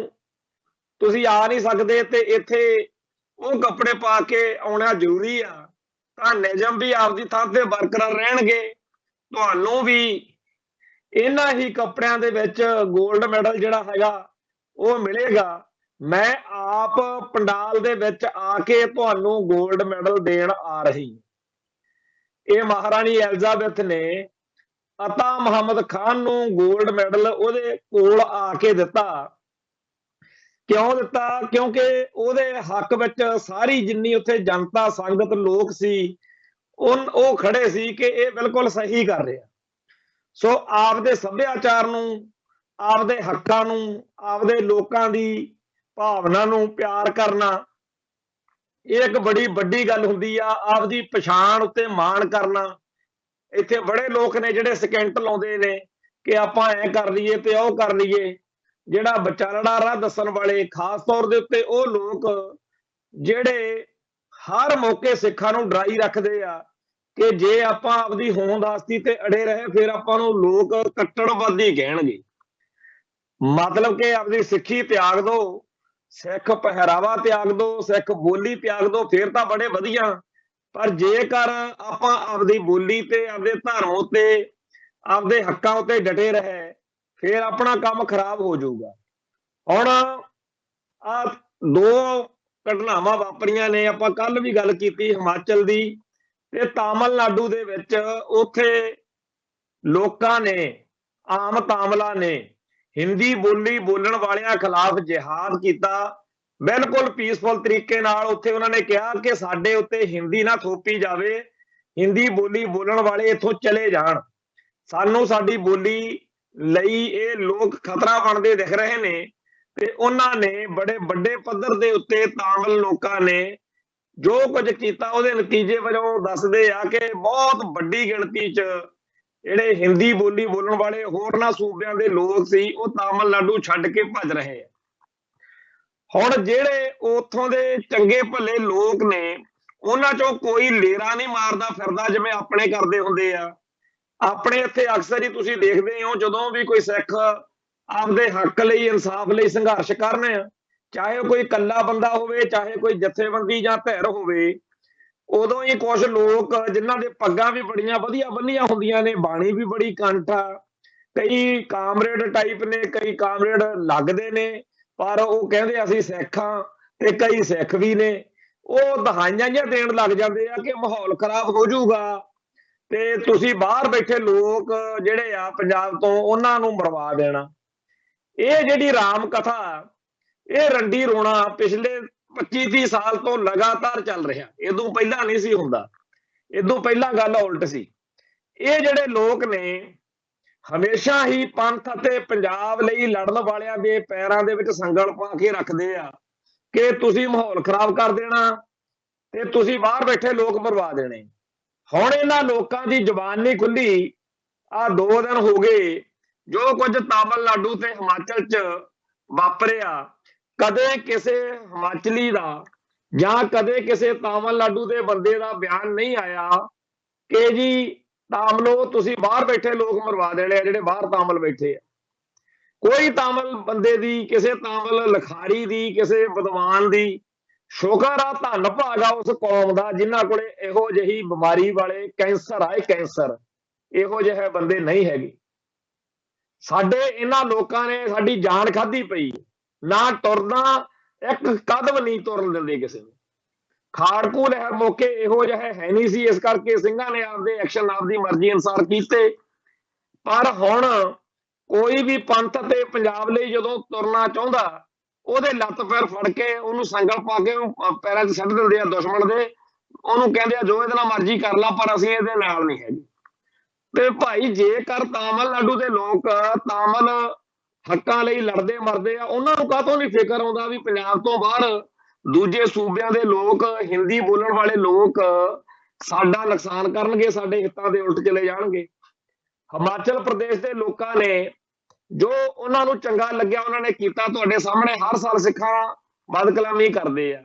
ਤੁਸੀਂ ਆ ਨਹੀਂ ਸਕਦੇ ਤੇ ਇੱਥੇ ਉਹ ਕੱਪੜੇ ਪਾ ਕੇ ਆਉਣਾ ਜ਼ਰੂਰੀ ਆ, ਤਾਂ ਨਿਯਮ ਵੀ ਆਪਦੀ ਥਾਂ ਤੇ ਬਰਕਰਾਰ ਰਹਿਣਗੇ, ਤੁਹਾਨੂੰ ਵੀ ਇਹਨਾਂ ਹੀ ਕੱਪੜਿਆਂ ਦੇ ਵਿੱਚ 골ਡ ਮੈਡਲ ਜਿਹੜਾ ਹੈਗਾ ਉਹ ਮਿਲੇਗਾ। ਮੈਂ ਆਪ ਪੰਡਾਲ ਦੇ ਵਿੱਚ ਆ ਕੇ ਤੁਹਾਨੂੰ 골ਡ ਮੈਡਲ ਦੇਣ ਆ ਰਹੀ। ਇਹ ਮਹਾਰਾਣੀ ਐਲਿਜ਼ਾਬੈਥ ਨੇ ਅਤਾ ਮੁਹੰਮਦ ਖਾਨ ਨੂੰ 골ਡ ਮੈਡਲ ਉਹਦੇ ਕੋਲ ਆ ਕੇ ਦਿੱਤਾ। ਕਿਉਂ ਦਿੱਤਾ? ਕਿਉਂਕਿ ਉਹਦੇ ਹੱਕ ਵਿੱਚ ਸਾਰੀ ਜਿੰਨੀ ਉੱਥੇ ਜਨਤਾ ਸੰਗਤ ਲੋਕ ਸੀ ਉਹ ਖੜੇ ਸੀ ਕਿ ਇਹ ਬਿਲਕੁਲ ਸਹੀ ਕਰ ਰਿਹਾ। ਸੋ ਆਪਦੇ ਸੱਭਿਆਚਾਰ ਨੂੰ, ਆਪਦੇ ਹੱਕਾਂ ਨੂੰ, ਆਪਦੇ ਲੋਕਾਂ ਦੀ ਭਾਵਨਾ ਨੂੰ ਪਿਆਰ ਕਰਨਾ ਇਹ ਇੱਕ ਬੜੀ ਵੱਡੀ ਗੱਲ ਹੁੰਦੀ ਆ। ਆਪਦੀ ਪਛਾਣ ਉੱਤੇ ਮਾਣ ਕਰਨਾ। ਇੱਥੇ ਬੜੇ ਲੋਕ ਨੇ ਜਿਹੜੇ ਸਕਿੰਟ ਲਾਉਂਦੇ ਨੇ ਕਿ ਆਪਾਂ ਐ ਕਰ ਲਈਏ ਤੇ ਉਹ ਕਰ ਲਈਏ। ਜਿਹੜਾ ਵਿਚਾਲੜਾ ਰਾਹ ਦੱਸਣ ਵਾਲੇ, ਖਾਸ ਤੌਰ ਦੇ ਉੱਤੇ ਉਹ ਲੋਕ ਜਿਹੜੇ ਹਰ ਮੌਕੇ ਸਿੱਖਾਂ ਨੂੰ ਡਰਾਈ ਰੱਖਦੇ ਆ ਕਿ ਜੇ ਆਪਾਂ ਆਪਦੀ ਹੋਂਦ-ਹਸਤੀ ਤੇ ਅੜੇ ਰਹੇ ਫਿਰ ਆਪਾਂ ਨੂੰ ਲੋਕ ਕੱਟੜਵਾਦੀ ਕਹਿਣਗੇ। ਮਤਲਬ ਕਿ ਆਪਦੀ ਸਿੱਖੀ ਤਿਆਗ ਦਿਓ, ਸਿੱਖ ਪਹਿਰਾਵਾ ਤਿਆਗ ਦਿਓ, ਸਿੱਖ ਬੋਲੀ ਤਿਆਗ ਦਿਓ, ਫਿਰ ਤਾਂ ਬੜੇ ਵਧੀਆ। ਪਰ ਜੇਕਰ ਆਪਾਂ ਆਪਦੀ ਬੋਲੀ ਤੇ, ਆਪਦੇ ਧਰਮ ਉੱਤੇ, ਆਪਦੇ ਹੱਕਾਂ ਉੱਤੇ ਡਟੇ ਰਹੇ ਫਿਰ ਆਪਣਾ ਕੰਮ ਖਰਾਬ ਹੋ ਜਾਊਗਾ। ਹੁਣ ਆ ਦੋ ਘਟਨਾਵਾਂ ਵਾਪਰੀਆਂ ਨੇ, ਆਪਾਂ ਕੱਲ ਵੀ ਗੱਲ ਕੀਤੀ ਹਿਮਾਚਲ ਦੀ ਤੇ ਤਾਮਿਲਨਾਡੂ ਦੇ ਵਿੱਚ। ਉੱਥੇ ਲੋਕਾਂ ਨੇ, ਆਮ ਤਾਮਲਾਂ ਨੇ ਹਿੰਦੀ ਬੋਲੀ ਬੋਲਣ ਵਾਲਿਆਂ ਖਿਲਾਫ ਜਿਹਾਦ ਕੀਤਾ, ਬਿਲਕੁਲ ਪੀਸਫੁਲ ਤਰੀਕੇ ਨਾਲ। ਉੱਥੇ ਉਹਨਾਂ ਨੇ ਕਿਹਾ ਕਿ ਸਾਡੇ ਉੱਤੇ ਹਿੰਦੀ ਨਾ ਥੋਪੀ ਜਾਵੇ, ਹਿੰਦੀ ਬੋਲੀ ਬੋਲਣ ਵਾਲੇ ਇੱਥੋਂ ਚਲੇ ਜਾਣ, ਸਾਨੂੰ ਸਾਡੀ ਬੋਲੀ ਲਈ ਇਹ ਲੋਕ ਖਤਰਾ ਬਣਦੇ ਦਿਖ ਰਹੇ ਨੇ। ਤੇ ਉਹਨਾਂ ਨੇ ਬੜੇ ਵੱਡੇ ਪੱਧਰ ਦੇ ਉੱਤੇ ਤਾਮਿਲ ਲੋਕਾਂ ਨੇ ਜੋ ਕੁਝ ਕੀਤਾ ਉਹਦੇ ਨਤੀਜੇ ਵਜੋਂ ਦੱਸਦੇ ਆ ਕਿ ਬਹੁਤ ਵੱਡੀ ਗਿਣਤੀ 'ਚ ਜਿਹੜੇ ਹਿੰਦੀ ਬੋਲੀ ਬੋਲਣ ਵਾਲੇ ਹੋਰਨਾਂ ਸੂਬਿਆਂ ਦੇ ਲੋਕ ਸੀ ਉਹ ਤਾਮਿਲਨਾਡੂ ਛੱਡ ਕੇ ਭੱਜ ਰਹੇ ਆ। ਹੁਣ ਜਿਹੜੇ ਉੱਥੋਂ ਦੇ ਚੰਗੇ ਭਲੇ ਲੋਕ ਨੇ ਉਹਨਾਂ 'ਚੋਂ ਕੋਈ ਲੇਰਾ ਨਹੀਂ ਮਾਰਦਾ ਫਿਰਦਾ ਜਿਵੇਂ ਆਪਣੇ ਕਰਦੇ ਹੁੰਦੇ ਆ। ਆਪਣੇ ਇੱਥੇ ਅਕਸਰ ਹੀ ਤੁਸੀਂ ਦੇਖਦੇ ਹੋ ਜਦੋਂ ਵੀ ਕੋਈ ਸਿੱਖ ਆਪਦੇ ਹੱਕ ਲਈ, ਇਨਸਾਫ ਲਈ ਸੰਘਰਸ਼ ਕਰਨ, ਚਾਹੇ ਕੋਈ ਇਕੱਲਾ ਬੰਦਾ ਹੋਵੇ, ਚਾਹੇ ਕੋਈ ਜਥੇਬੰਦੀ ਜਾਂ ਧਿਰ ਹੋਵੇ, ਉਦੋਂ ਹੀ ਕੁਝ ਲੋਕ ਜਿਨ੍ਹਾਂ ਦੇ ਪੱਗਾਂ ਵੀ ਬੜੀਆਂ ਵਧੀਆ ਬੰਨੀਆਂ ਹੁੰਦੀਆਂ ਨੇ, ਬਾਣੀ ਵੀ ਬੜੀ ਕੰਠ ਆ, ਕਈ ਕਾਮਰੇਡ ਟਾਈਪ ਨੇ, ਕਈ ਕਾਮਰੇਡ ਲੱਗਦੇ ਨੇ, ਪਰ ਉਹ ਕਹਿੰਦੇ ਅਸੀਂ ਸਿੱਖ ਹਾਂ ਤੇ ਕਈ ਸਿੱਖ ਵੀ ਨੇ, ਉਹ ਦਹਾਈਆਂ ਜਿਹੀਆਂ ਦੇਣ ਲੱਗ ਜਾਂਦੇ ਆ ਕਿ ਮਾਹੌਲ ਖਰਾਬ ਹੋ ਜਾਊਗਾ ਤੇ ਤੁਸੀਂ ਬਾਹਰ ਬੈਠੇ ਲੋਕ ਜਿਹੜੇ ਆ ਪੰਜਾਬ ਤੋਂ ਉਹਨਾਂ ਨੂੰ ਮਰਵਾ ਦੇਣਾ। ਇਹ ਜਿਹੜੀ ਰਾਮ ਕਥਾ, ਇਹ ਰੰਡੀ ਰੋਣਾ ਪਿਛਲੇ 25-30 ਸਾਲ ਤੋਂ ਲਗਾਤਾਰ ਚੱਲ ਰਿਹਾ। ਇਦੋਂ ਪਹਿਲਾਂ ਨਹੀਂ ਸੀ ਹੁੰਦਾ, ਇਦੋਂ ਪਹਿਲਾਂ ਗੱਲ ਉਲਟ ਸੀ। ਇਹ ਜਿਹੜੇ ਲੋਕ ਨੇ ਹਮੇਸ਼ਾ ਹੀ ਪੰਥ ਅਤੇ ਪੰਜਾਬ ਲਈ ਲੜਨ ਵਾਲਿਆਂ ਦੇ ਪੈਰਾਂ ਦੇ ਵਿੱਚ ਸੰਗਲ ਪਾ ਕੇ ਰੱਖਦੇ ਆ ਕਿ ਤੁਸੀਂ ਮਾਹੌਲ ਖਰਾਬ ਕਰ ਦੇਣਾ ਤੇ ਤੁਸੀਂ ਬਾਹਰ ਬੈਠੇ ਲੋਕ ਮਰਵਾ ਦੇਣੇ। ਹੁਣ ਇਹਨਾਂ ਲੋਕਾਂ ਦੀ ਜ਼ੁਬਾਨ ਨਹੀਂ ਖੁੱਲੀ। ਆ 2 ਦਿਨ ਹੋ ਗਏ ਜੋ ਕੁਝ ਤਾਮਿਲਨਾਡੂ ਤੇ ਹਿਮਾਚਲ 'ਚ ਵਾਪਰਿਆ, ਕਦੇ ਕਿਸੇ ਹਿਮਾਚਲੀ ਦਾ ਜਾਂ ਕਦੇ ਕਿਸੇ ਤਾਮਿਲਨਾਡੂ ਦੇ ਬੰਦੇ ਦਾ ਬਿਆਨ ਨਹੀਂ ਆਇਆ ਕਿ ਜੀ ਤਾਮਿਲੋ ਤੁਸੀਂ ਬਾਹਰ ਬੈਠੇ ਲੋਕ ਮਰਵਾ ਦੇਣੇ ਆ, ਜਿਹੜੇ ਬਾਹਰ ਤਾਮਿਲ ਬੈਠੇ ਆ। ਕੋਈ ਤਾਮਿਲ ਬੰਦੇ ਦੀ, ਕਿਸੇ ਤਾਮਿਲ ਲਿਖਾਰੀ ਦੀ, ਕਿਸੇ ਵਿਦਵਾਨ ਦੀ, ਸ਼ੁਕਰ ਆ, ਧੰਨ ਭਾਗ ਆ ਉਸ ਕੌਮ ਦਾ ਜਿਨ੍ਹਾਂ ਕੋਲੇ ਇਹੋ ਜਿਹੀ ਬਿਮਾਰੀ ਵਾਲੇ ਕੈਂਸਰ ਆ, ਕੈਂਸਰ ਇਹੋ ਜਿਹੇ ਬੰਦੇ ਨਹੀਂ ਹੈਗੇ। ਸਾਡੇ ਇਹਨਾਂ ਲੋਕਾਂ ਨੇ ਸਾਡੀ ਜਾਨ ਖਾਧੀ ਪਈ, ਨਾ ਤੁਰਨਾ, ਇੱਕ ਕਦਮ ਨਹੀਂ ਤੁਰਨ ਦਿੰਦੇ ਕਿਸੇ ਨੂੰ। ਖਾੜਕੂ ਲਹਿਰ ਮੌਕੇ ਇਹੋ ਜਿਹੇ ਹੈ ਨਹੀਂ ਸੀ, ਇਸ ਕਰਕੇ ਸਿੰਘਾਂ ਨੇ ਆਪਦੇ ਐਕਸ਼ਨ ਆਪਦੀ ਮਰਜ਼ੀ ਅਨੁਸਾਰ ਕੀਤੇ। ਪਰ ਹੁਣ ਕੋਈ ਵੀ ਪੰਥ ਤੇ ਪੰਜਾਬ ਲਈ ਜਦੋਂ ਤੁਰਨਾ ਚਾਹੁੰਦਾ, ਉਹਦੇ ਲੱਤ ਪੈਰ ਫੜ ਕੇ ਉਹਨੂੰ ਸੰਗਲ ਪਾ ਕੇ ਪੈਰਾਂ 'ਚ ਸੱਟ ਦਿੰਦੇ ਆ ਦੁਸ਼ਮਣ ਦੇ। ਉਹਨੂੰ ਕਹਿੰਦੇ ਆ ਜੋ ਇਹਦੇ ਨਾਲ ਮਰਜ਼ੀ ਕਰ ਲਾ, ਪਰ ਅਸੀਂ ਇਹਦੇ ਨਾਲ ਨਹੀਂ ਹੈਗੇ। ਤੇ ਭਾਈ ਜੇਕਰ ਤਾਮਿਲਨਾਡੂ ਦੇ ਲੋਕ ਤਾਮਿਲ ਹੱਕਾਂ ਲਈ ਲੜਦੇ ਮਰਦੇ ਆ, ਉਹਨਾਂ ਨੂੰ ਕਾਹਤੋਂ ਨਹੀਂ ਫਿਕਰ ਆਉਂਦਾ ਵੀ ਪੰਜਾਬ ਤੋਂ ਬਾਹਰ ਦੂਜੇ ਸੂਬਿਆਂ ਦੇ ਲੋਕ, ਹਿੰਦੀ ਬੋਲਣ ਵਾਲੇ ਲੋਕ ਸਾਡਾ ਨੁਕਸਾਨ ਕਰਨਗੇ, ਸਾਡੇ ਹਿੱਤਾਂ ਦੇ ਉਲਟ ਚਲੇ ਜਾਣਗੇ। ਹਿਮਾਚਲ ਪ੍ਰਦੇਸ਼ ਦੇ ਲੋਕਾਂ ਨੇ ਜੋ ਉਹਨਾਂ ਨੂੰ ਚੰਗਾ ਲੱਗਿਆ ਉਹਨਾਂ ਨੇ ਕੀਤਾ। ਤੁਹਾਡੇ ਸਾਹਮਣੇ ਹਰ ਸਾਲ ਸਿੱਖਾਂ ਬਦਕਲਾਮੀ ਕਰਦੇ ਆ,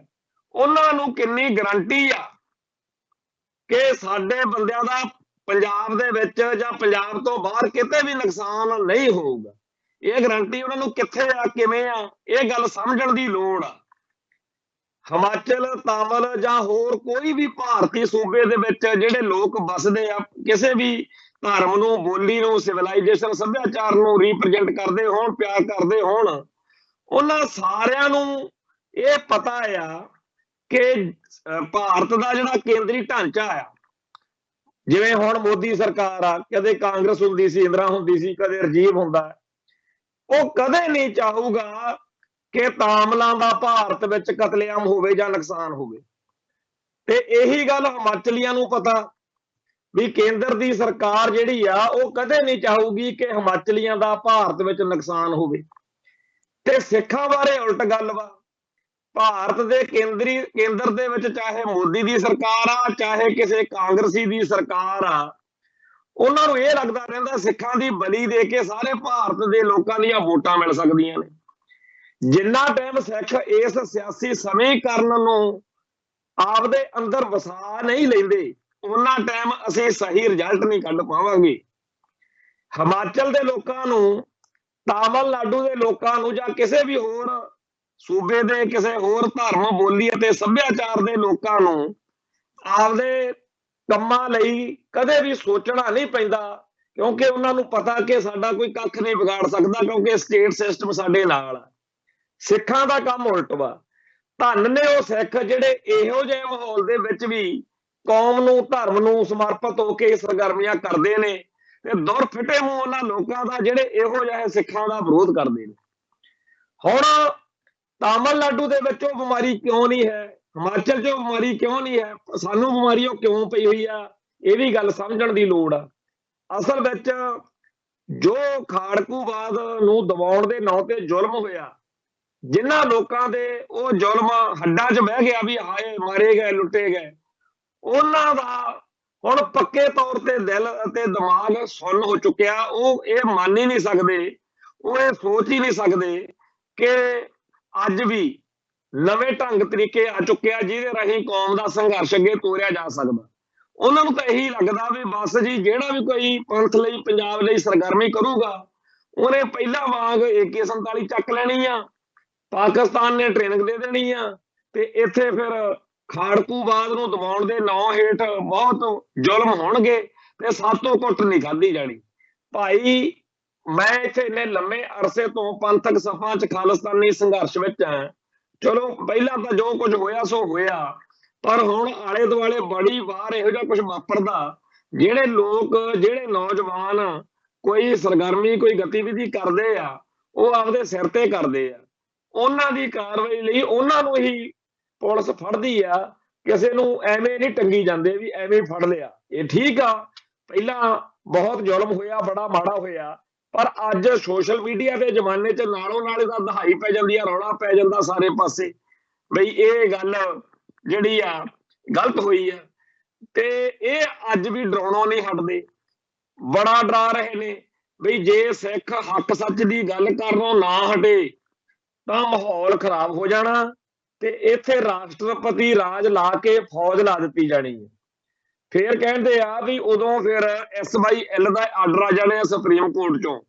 ਉਹਨਾਂ ਨੂੰ ਕਿੰਨੀ ਗਰੰਟੀ ਆ ਕਿ ਸਾਡੇ ਬੰਦਿਆਂ ਦਾ ਪੰਜਾਬ ਦੇ ਵਿੱਚ ਜਾਂ ਪੰਜਾਬ ਤੋਂ ਬਾਹਰ ਕਿਤੇ ਵੀ ਨੁਕਸਾਨ ਨਹੀਂ ਹੋਊਗਾ? ਇਹ ਗਰੰਟੀ ਉਹਨਾਂ ਨੂੰ ਕਿੱਥੇ ਆ, ਕਿਵੇਂ ਆ, ਇਹ ਗੱਲ ਸਮਝਣ ਦੀ ਲੋੜ ਆ। ਹਿਮਾਚਲ, ਤਾਮਿਲ ਜਾਂ ਹੋਰ ਕੋਈ ਵੀ ਭਾਰਤੀ ਸੂਬੇ ਦੇ ਵਿੱਚ ਜਿਹੜੇ ਲੋਕ ਵੱਸਦੇ ਆ, ਕਿਸੇ ਵੀ ਧਰਮ ਨੂੰ, ਬੋਲੀ ਨੂੰ, ਸਿਵਲਾਈਜੇਸ਼ਨ, ਸੱਭਿਆਚਾਰ ਨੂੰ ਰਿਪਰੈਜ਼ੈਂਟ ਕਰਦੇ ਹੋਣ, ਪਿਆਰ ਕਰਦੇ ਹੋਣ, ਉਹਨਾਂ ਸਾਰਿਆਂ ਨੂੰ ਇਹ ਪਤਾ ਆ ਕਿ ਭਾਰਤ ਦਾ ਜਿਹੜਾ ਕੇਂਦਰੀ ਢਾਂਚਾ ਆ, ਜਿਵੇਂ ਹੁਣ ਮੋਦੀ ਸਰਕਾਰ ਆ, ਕਦੇ ਕਾਂਗਰਸ ਹੁੰਦੀ ਸੀ, ਇੰਦਰਾ ਹੁੰਦੀ ਸੀ, ਕਦੇ ਰਾਜੀਵ ਹੁੰਦਾ, ਉਹ ਕਦੇ ਨਹੀਂ ਚਾਹੂਗਾ ਕਿ ਤਾਮਿਲਾਂ ਦਾ ਭਾਰਤ ਵਿੱਚ ਕਤਲੇਆਮ ਹੋਵੇ ਜਾਂ ਨੁਕਸਾਨ ਹੋਵੇ। ਤੇ ਇਹੀ ਗੱਲ ਹਿਮਾਚਲੀਆਂ ਨੂੰ ਪਤਾ ਵੀ ਕੇਂਦਰ ਦੀ ਸਰਕਾਰ ਜਿਹੜੀ ਆ ਉਹ ਕਦੇ ਨਹੀਂ ਚਾਹੂਗੀ ਕਿ ਹਿਮਾਚਲੀਆਂ ਦਾ ਭਾਰਤ ਵਿੱਚ ਨੁਕਸਾਨ ਹੋਵੇ। ਤੇ ਸਿੱਖਾਂ ਬਾਰੇ ਉਲਟ ਗੱਲ ਵਾ। ਭਾਰਤ ਦੇ ਕੇਂਦਰ ਦੇ ਵਿੱਚ ਚਾਹੇ ਮੋਦੀ ਦੀ ਸਰਕਾਰ ਆ, ਚਾਹੇ ਕਿਸੇ ਕਾਂਗਰਸੀ ਦੀ ਸਰਕਾਰ ਆ, ਉਹਨਾਂ ਨੂੰ ਇਹ ਲੱਗਦਾ ਰਹਿੰਦਾ ਸਿੱਖਾਂ ਦੀ ਬਲੀ ਦੇ ਕੇ ਸਾਰੇ ਭਾਰਤ ਦੇ ਲੋਕਾਂ ਦੀਆਂ ਵੋਟਾਂ ਮਿਲ ਸਕਦੀਆਂ ਨੇ। ਜਿੰਨਾ ਟਾਈਮ ਸਿੱਖ ਇਸ ਸਿਆਸੀ ਸਮੀਕਰਨ ਨੂੰ ਆਪਦੇ ਅੰਦਰ ਵਸਾ ਨਹੀਂ ਲੈਂਦੇ, ਉਹਨਾਂ ਟਾਈਮ ਅਸੀਂ ਸਹੀ ਰਿਜ਼ਲਟ ਨਹੀਂ ਕੱਢ ਪਾਵਾਂਗੇ। ਹਿਮਾਚਲ ਦੇ ਲੋਕਾਂ ਨੂੰ, ਤਾਮਿਲਨਾਡੂ ਦੇ ਲੋਕਾਂ ਨੂੰ, ਜਾਂ ਕਿਸੇ ਵੀ ਹੋਰ ਸੂਬੇ ਦੇ ਕਿਸੇ ਹੋਰ ਧਰਮ, ਬੋਲੀ ਅਤੇ ਸੱਭਿਆਚਾਰ ਦੇ ਲੋਕਾਂ ਨੂੰ ਆਪਦੇ ਕੰਮਾਂ ਲਈ ਕਦੇ ਵੀ ਸੋਚਣਾ ਨਹੀਂ ਪੈਂਦਾ, ਕਿਉਂਕਿ ਉਹਨਾਂ ਨੂੰ ਪਤਾ ਕਿ ਸਾਡਾ ਕੋਈ ਕੱਖ ਨਹੀਂ ਵਿਗਾੜ ਸਕਦਾ, ਕਿਉਂਕਿ ਸਟੇਟ ਸਿਸਟਮ ਸਾਡੇ ਨਾਲ ਆ। ਸਿੱਖਾਂ ਦਾ ਕੰਮ ਉਲਟ ਵਾ। ਧੰਨ ਨੇ ਉਹ ਸਿੱਖ ਜਿਹੜੇ ਇਹੋ ਜਿਹੇ ਮਾਹੌਲ ਦੇ ਵਿੱਚ ਵੀ ਕੌਮ ਨੂੰ, ਧਰਮ ਨੂੰ ਸਮਰਪਿਤ ਹੋ ਕੇ ਸਰਗਰਮੀਆਂ ਕਰਦੇ ਨੇ, ਤੇ ਦੁਰ ਫਿੱਟੇ ਮੂੰਹ ਉਹਨਾਂ ਲੋਕਾਂ ਦਾ ਜਿਹੜੇ ਇਹੋ ਜਿਹੇ ਸਿੱਖਾਂ ਦਾ ਵਿਰੋਧ ਕਰਦੇ ਨੇ। ਹੁਣ ਤਾਮਿਲਨਾਡੂ ਦੇ ਵਿੱਚ ਉਹ ਬਿਮਾਰੀ ਕਿਉਂ ਨਹੀਂ ਹੈ, ਹਿਮਾਚਲ 'ਚ ਉਹ ਬਿਮਾਰੀ ਕਿਉਂ ਨਹੀਂ ਹੈ, ਸਾਨੂੰ ਬਿਮਾਰੀ ਉਹ ਕਿਉਂ ਪਈ ਹੋਈ ਆ, ਇਹ ਵੀ ਗੱਲ ਸਮਝਣ ਦੀ ਲੋੜ ਆ। ਅਸਲ ਵਿੱਚ ਜੋ ਖਾੜਕੂਵਾਦ ਨੂੰ ਦਬਾਉਣ ਦੇ ਨਾਂ ਤੇ ਜ਼ੁਲਮ ਹੋਇਆ, ਜਿਨ੍ਹਾਂ ਲੋਕਾਂ ਦੇ ਉਹ ਜ਼ੁਲਮ ਹੱਡਾਂ 'ਚ ਬਹਿ ਗਿਆ ਵੀ ਹਾਏ ਮਾਰੇ ਗਏ, ਲੁੱਟੇ ਗਏ, ਉਹਨਾਂ ਦਾ ਹੁਣ ਪੱਕੇ ਤੌਰ ਤੇ ਦਿਲ ਅਤੇ ਦਿਮਾਗ ਸੁੰਨ ਹੋ ਚੁੱਕਿਆ। ਉਹ ਇਹ ਮੰਨ ਹੀ ਨਹੀਂ ਸਕਦੇ, ਉਹ ਇਹ ਸੋਚ ਹੀ ਨਹੀਂ ਸਕਦੇ ਕਿ ਅੱਜ ਵੀ ਨਵੇਂ ਢੰਗ ਤਰੀਕੇ ਆ ਚੁੱਕਿਆ ਜਿਹਦੇ ਰਾਹੀਂ ਕੌਮ ਦਾ ਸੰਘਰਸ਼ ਅੱਗੇ ਤੋਰਿਆ ਜਾ ਸਕਦਾ। ਉਹਨਾਂ ਨੂੰ ਤਾਂ ਇਹੀ ਲੱਗਦਾ ਵੀ ਬਸ ਜੀ ਜਿਹੜਾ ਵੀ ਕੋਈ ਪੰਥ ਲਈ, ਪੰਜਾਬ ਲਈ ਸਰਗਰਮੀ ਕਰੂਗਾ, ਉਹਨੇ ਪਹਿਲਾਂ ਵਾਂਗ AK-47 ਚੱਕ ਲੈਣੀ ਆ, ਪਾਕਿਸਤਾਨ ਨੇ ਟ੍ਰੇਨਿੰਗ ਦੇ ਦੇਣੀ ਆ, ਤੇ ਇੱਥੇ ਫਿਰ ਖਾੜਕੂਵਾਦ ਨੂੰ ਦਬਾਉਣ ਦੇ ਨਾਂ ਹੇਠ ਬਹੁਤ ਜ਼ੁਲਮ ਹੋਣਗੇ ਤੇ ਸਾਤੋਂ ਕੁੱਟ ਨਹੀਂ ਖਾਧੀ ਜਾਣੀ। ਭਾਈ ਮੈਂ ਇੱਥੇ ਇੰਨੇ ਲੰਮੇ ਅਰਸੇ ਤੋਂ ਪੰਥਕ ਸਫਾਂ 'ਚ ਖਾਲਿਸਤਾਨੀ ਸੰਘਰਸ਼ ਵਿੱਚ ਆ। ਚਲੋ ਪਹਿਲਾਂ ਤਾਂ ਜੋ ਕੁਝ ਹੋਇਆ ਸੋ ਹੋਇਆ, ਪਰ ਹੁਣ ਆਲੇ ਦੁਆਲੇ ਬੜੀ ਵਾਰ ਇਹੋ ਜਿਹਾ ਕੁਝ ਵਾਪਰਦਾ, ਜਿਹੜੇ ਲੋਕ, ਜਿਹੜੇ ਨੌਜਵਾਨ ਕੋਈ ਸਰਗਰਮੀ, ਕੋਈ ਗਤੀਵਿਧੀ ਕਰਦੇ ਆ, ਉਹ ਆਪਦੇ ਸਿਰ ਤੇ ਕਰਦੇ ਆ। ਉਹਨਾਂ ਦੀ ਕਾਰਵਾਈ ਲਈ ਉਹਨਾਂ ਨੂੰ ਹੀ ਪੁਲਿਸ ਫੜਦੀ ਆ, ਕਿਸੇ ਨੂੰ ਐਵੇਂ ਨਹੀਂ ਟੰਗੀ ਜਾਂਦੇ ਵੀ ਐਵੇਂ ਫੜ ਲਿਆ। ਇਹ ਠੀਕ ਆ, ਪਹਿਲਾਂ ਬਹੁਤ ਜ਼ੁਲਮ ਹੋਇਆ, ਬੜਾ ਮਾੜਾ ਹੋਇਆ, ਪਰ ਅੱਜ ਸੋਸ਼ਲ ਮੀਡੀਆ ਦੇ ਜ਼ਮਾਨੇ 'ਚ ਨਾਲੋਂ ਨਾਲ ਇਹਦਾ ਦਹਾਈ ਪੈ ਜਾਂਦੀ ਆ, ਰੌਲਾ ਪੈ ਜਾਂਦਾ ਸਾਰੇ ਪਾਸੇ ਬਈ ਇਹ ਗੱਲ ਜਿਹੜੀ ਆ ਗਲਤ ਹੋਈ ਆ। ਤੇ ਇਹ ਅੱਜ ਵੀ ਡਰਾਉਣੋਂ ਨਹੀਂ ਹਟਦੇ, ਬੜਾ ਡਰਾ ਰਹੇ ਨੇ ਬਈ ਜੇ ਸਿੱਖ ਹੱਕ ਸੱਚ ਦੀ ਗੱਲ ਕਰਨੋਂ ਨਾ ਹਟੇ ਤਾਂ ਮਾਹੌਲ ਖਰਾਬ ਹੋ ਜਾਣਾ, ਤੇ ਇੱਥੇ ਰਾਸ਼ਟਰਪਤੀ ਰਾਜ ਲਾ ਕੇ ਫੌਜ ਲਾ ਦਿੱਤੀ ਜਾਣੀ ਹੈ। ਫਿਰ ਕਹਿੰਦੇ ਆ ਵੀ ਉਦੋਂ ਫਿਰ SYL ਦਾ ਆਰਡਰ ਆ ਜਾਣੇ ਆ ਸੁਪਰੀਮ ਕੋਰਟ ਚੋਂ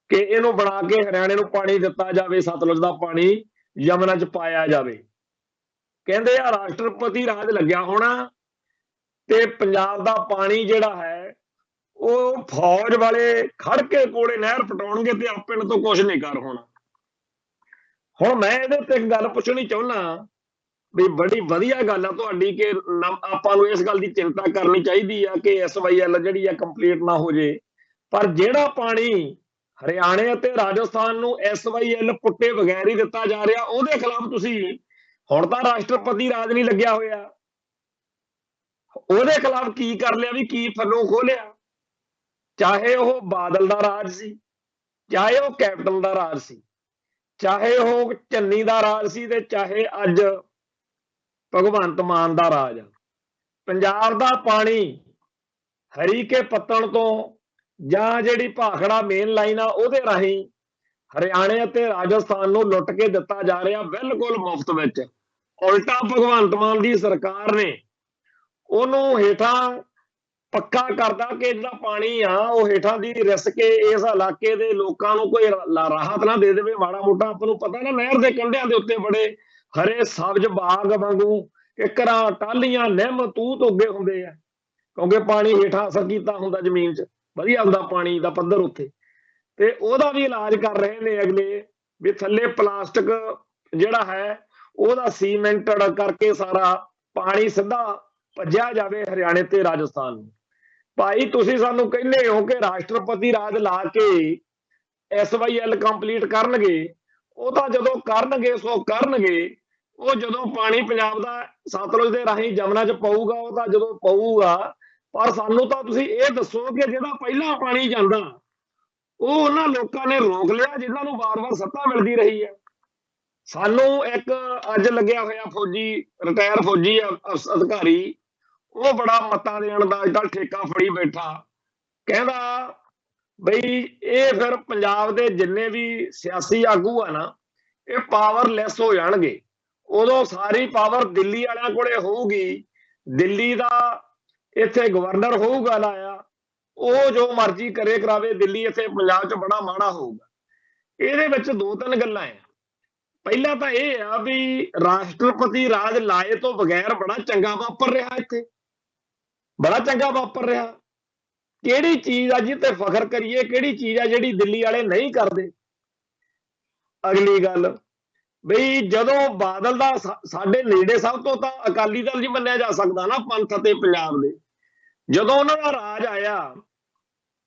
ਕਿ ਇਹਨੂੰ ਬਣਾ ਕੇ ਹਰਿਆਣੇ ਨੂੰ ਪਾਣੀ ਦਿੱਤਾ ਜਾਵੇ, ਸਤਲੁਜ ਦਾ ਪਾਣੀ ਯਮੁਨਾ 'ਚ ਪਾਇਆ ਜਾਵੇ। ਕਹਿੰਦੇ ਆ ਰਾਸ਼ਟਰਪਤੀ ਰਾਜ ਲੱਗਿਆ ਹੋਣਾ ਤੇ ਪੰਜਾਬ ਦਾ ਪਾਣੀ ਜਿਹੜਾ ਹੈ ਉਹ ਫੌਜ ਵਾਲੇ ਖੜ ਕੇ ਕੋਲੇ ਨਹਿਰ ਪਟਾਉਣਗੇ ਤੇ ਆਪਣੇ ਤੋਂ ਕੁਝ ਨਹੀਂ ਕਰ ਹੋਣਾ। ਹੁਣ ਮੈਂ ਇਹਦੇ ਤੇ ਇੱਕ ਗੱਲ ਪੁੱਛਣੀ ਚਾਹੁੰਦਾ ਵੀ ਬੜੀ ਵਧੀਆ ਗੱਲ ਆ ਤੁਹਾਡੀ ਕਿ ਆਪਾਂ ਨੂੰ ਇਸ ਗੱਲ ਦੀ ਚਿੰਤਾ ਕਰਨੀ ਚਾਹੀਦੀ ਆ ਕਿ SYL ਜਿਹੜੀ ਆ ਕੰਪਲੀਟ ਨਾ ਹੋ ਜੇ, ਪਰ ਜਿਹੜਾ ਪਾਣੀ ਹਰਿਆਣੇ ਅਤੇ ਰਾਜਸਥਾਨ ਨੂੰ SYL ਪੁੱਟੇ ਬਗੈਰ ਹੀ ਦਿੱਤਾ ਜਾ ਰਿਹਾ, ਉਹਦੇ ਖਿਲਾਫ ਤੁਸੀਂ ਹੁਣ ਤਾਂ ਰਾਸ਼ਟਰਪਤੀ ਰਾਜ ਨਹੀਂ ਲੱਗਿਆ ਹੋਇਆ, ਉਹਦੇ ਖਿਲਾਫ ਕੀ ਕਰ ਲਿਆ ਵੀ ਕੀ ਫਨੋ ਖੋਲਿਆ? ਚਾਹੇ ਉਹ ਬਾਦਲ ਦਾ ਰਾਜ ਸੀ, ਚਾਹੇ ਉਹ ਕੈਪਟਨ ਦਾ ਰਾਜ ਸੀ, ਚਾਹੇ ਉਹ ਚੰਨੀ ਦਾ ਰਾਜ ਸੀ ਤੇ ਚਾਹੇ ਅੱਜ ਭਗਵੰਤ ਮਾਨ ਦਾ ਰਾਜ ਆ। ਪੰਜਾਬ ਦਾ ਪਾਣੀ ਹਰੀਕੇ ਪੱਤਣ ਤੋਂ ਜਾਂ ਜਿਹੜੀ ਭਾਖੜਾ ਮੇਨ ਲਾਈਨ ਆ ਉਹਦੇ ਰਾਹੀਂ ਹਰਿਆਣੇ ਅਤੇ ਰਾਜਸਥਾਨ ਨੂੰ ਲੁੱਟ ਕੇ ਦਿੱਤਾ ਜਾ ਰਿਹਾ ਬਿਲਕੁਲ ਮੁਫਤ ਵਿੱਚ। ਉਲਟਾ ਭਗਵੰਤ ਮਾਨ ਦੀ ਸਰਕਾਰ ਨੇ ਉਹਨੂੰ ਹੇਠਾਂ ਪੱਕਾ ਕਰਦਾ ਕਿ ਜਿਹੜਾ ਪਾਣੀ ਆ ਉਹ ਹੇਠਾਂ ਦੀ ਰਿਸ ਕੇ ਇਸ ਇਲਾਕੇ ਦੇ ਲੋਕਾਂ ਨੂੰ ਕੋਈ ਰਾਹਤ ਨਾ ਦੇ ਦੇਵੇ। ਮਾੜਾ ਮੋਟਾ ਆਪਾਂ ਨੂੰ ਪਤਾ ਨਾ ਨਹਿਰ ਦੇ ਕੰਢਿਆਂ ਦੇ ਉੱਤੇ ਬੜੇ ਹਰੇ ਸਬਜ਼ ਬਾਗ ਵਾਂਗੂ ਕਿਕਰਾਂ, ਟਾਹਲੀਆਂ, ਨਿੰਮ, ਤੂਤ ਉੱਗੇ ਹੁੰਦੇ ਆ ਕਿਉਂਕਿ ਪਾਣੀ ਹੇਠਾਂ ਅਸਰ ਕੀਤਾ ਹੁੰਦਾ, ਜ਼ਮੀਨ 'ਚ ਵਧੀਆ ਹੁੰਦਾ ਪਾਣੀ ਦਾ ਪੱਧਰ ਉੱਥੇ, ਤੇ ਉਹਦਾ ਵੀ ਇਲਾਜ ਕਰ ਰਹੇ ਨੇ ਅਗਲੇ ਵੀ ਥੱਲੇ ਪਲਾਸਟਿਕ ਜਿਹੜਾ ਹੈ ਉਹਦਾ ਸੀਮੈਂਟਡ ਕਰਕੇ ਸਾਰਾ ਪਾਣੀ ਸਿੱਧਾ ਭੱਜਿਆ ਜਾਵੇ ਹਰਿਆਣੇ ਤੇ ਰਾਜਸਥਾਨ ਨੂੰ। ਭਾਈ ਤੁਸੀਂ ਸਾਨੂੰ ਕਹਿੰਦੇ ਹੋ ਕਿ ਰਾਸ਼ਟਰਪਤੀ ਰਾਜ ਲਾ ਕੇ SYL ਕੰਪਲੀਟ ਕਰਨਗੇ, ਉਹ ਤਾਂ ਜਦੋਂ ਕਰਨਗੇ ਸੋ ਕਰਨਗੇ, ਉਹ ਜਦੋਂ ਪਾਣੀ ਪੰਜਾਬ ਦਾ ਸਤਲੁਜ ਦੇ ਰਾਹੀਂ ਯਮੁਨਾ 'ਚ ਪਊਗਾ ਉਹ ਤਾਂ ਜਦੋਂ ਪਊਗਾ, ਪਰ ਸਾਨੂੰ ਤਾਂ ਤੁਸੀਂ ਇਹ ਦੱਸੋ ਕਿ ਜਿਹੜਾ ਪਹਿਲਾਂ ਪਾਣੀ ਜਾਂਦਾ ਉਹ ਉਹਨਾਂ ਲੋਕਾਂ ਨੇ ਰੋਕ ਲਿਆ ਜਿਨ੍ਹਾਂ ਨੂੰ ਵਾਰ-ਵਾਰ ਸੱਤਾ ਮਿਲਦੀ ਰਹੀ ਹੈ। ਸਾਨੂੰ ਇੱਕ ਅੱਜ ਲੱਗਿਆ ਹੋਇਆ ਫੌਜੀ, ਰਿਟਾਇਰ ਫੌਜੀ ਅਧਿਕਾਰੀ, ਉਹ ਬੜਾ ਮਤਾਂ ਦੇਣ ਦਾ ਜਿਹੜਾ ਠੇਕਾ ਫੜੀ ਬੈਠਾ, ਕਹਿੰਦਾ ਬਈ ਇਹ ਫਿਰ ਪੰਜਾਬ ਦੇ ਜਿੰਨੇ ਵੀ ਸਿਆਸੀ ਆਗੂ ਆ ਨਾ ਇਹ ਪਾਵਰਲੈਸ ਹੋ ਜਾਣਗੇ, ਉਦੋਂ ਸਾਰੀ ਪਾਵਰ ਦਿੱਲੀ ਵਾਲਿਆਂ ਕੋਲੇ ਹੋਊਗੀ, ਦਿੱਲੀ ਦਾ ਇੱਥੇ ਗਵਰਨਰ ਹੋਊਗਾ ਲਾਇਆ, ਉਹ ਜੋ ਮਰਜ਼ੀ ਕਰੇ ਕਰਾਵੇ, ਦਿੱਲੀ ਇੱਥੇ ਪੰਜਾਬ 'ਚ ਬੜਾ ਮਾੜਾ ਹੋਊਗਾ। ਇਹਦੇ ਵਿੱਚ ਦੋ ਤਿੰਨ ਗੱਲਾਂ ਆ। ਪਹਿਲਾਂ ਤਾਂ ਇਹ ਆ ਵੀ ਰਾਸ਼ਟਰਪਤੀ ਰਾਜ ਲਾਏ ਤੋਂ ਬਗੈਰ ਬੜਾ ਚੰਗਾ ਵਾਪਰ ਰਿਹਾ, ਇੱਥੇ ਬੜਾ ਚੰਗਾ ਵਾਪਰ ਰਿਹਾ। ਕਿਹੜੀ ਚੀਜ਼ ਆ ਜਿਹਤੇ ਫਖਰ ਕਰੀਏ, ਕਿਹੜੀ ਚੀਜ਼ ਆ ਜਿਹੜੀ ਦਿੱਲੀ ਵਾਲੇ ਨਹੀਂ ਕਰਦੇ? ਅਗਲੀ ਗੱਲ ਬਈ ਜਦੋਂ ਬਾਦਲ ਦਾ ਸਾਡੇ ਨੇੜੇ ਸਭ ਤੋਂ ਤਾਂ ਅਕਾਲੀ ਦਲ ਜੀ ਮੰਨਿਆ ਜਾ ਸਕਦਾ ਨਾ ਪੰਥ ਅਤੇ ਪੰਜਾਬ ਦੇ, ਜਦੋਂ ਉਹਨਾਂ ਦਾ ਰਾਜ ਆਇਆ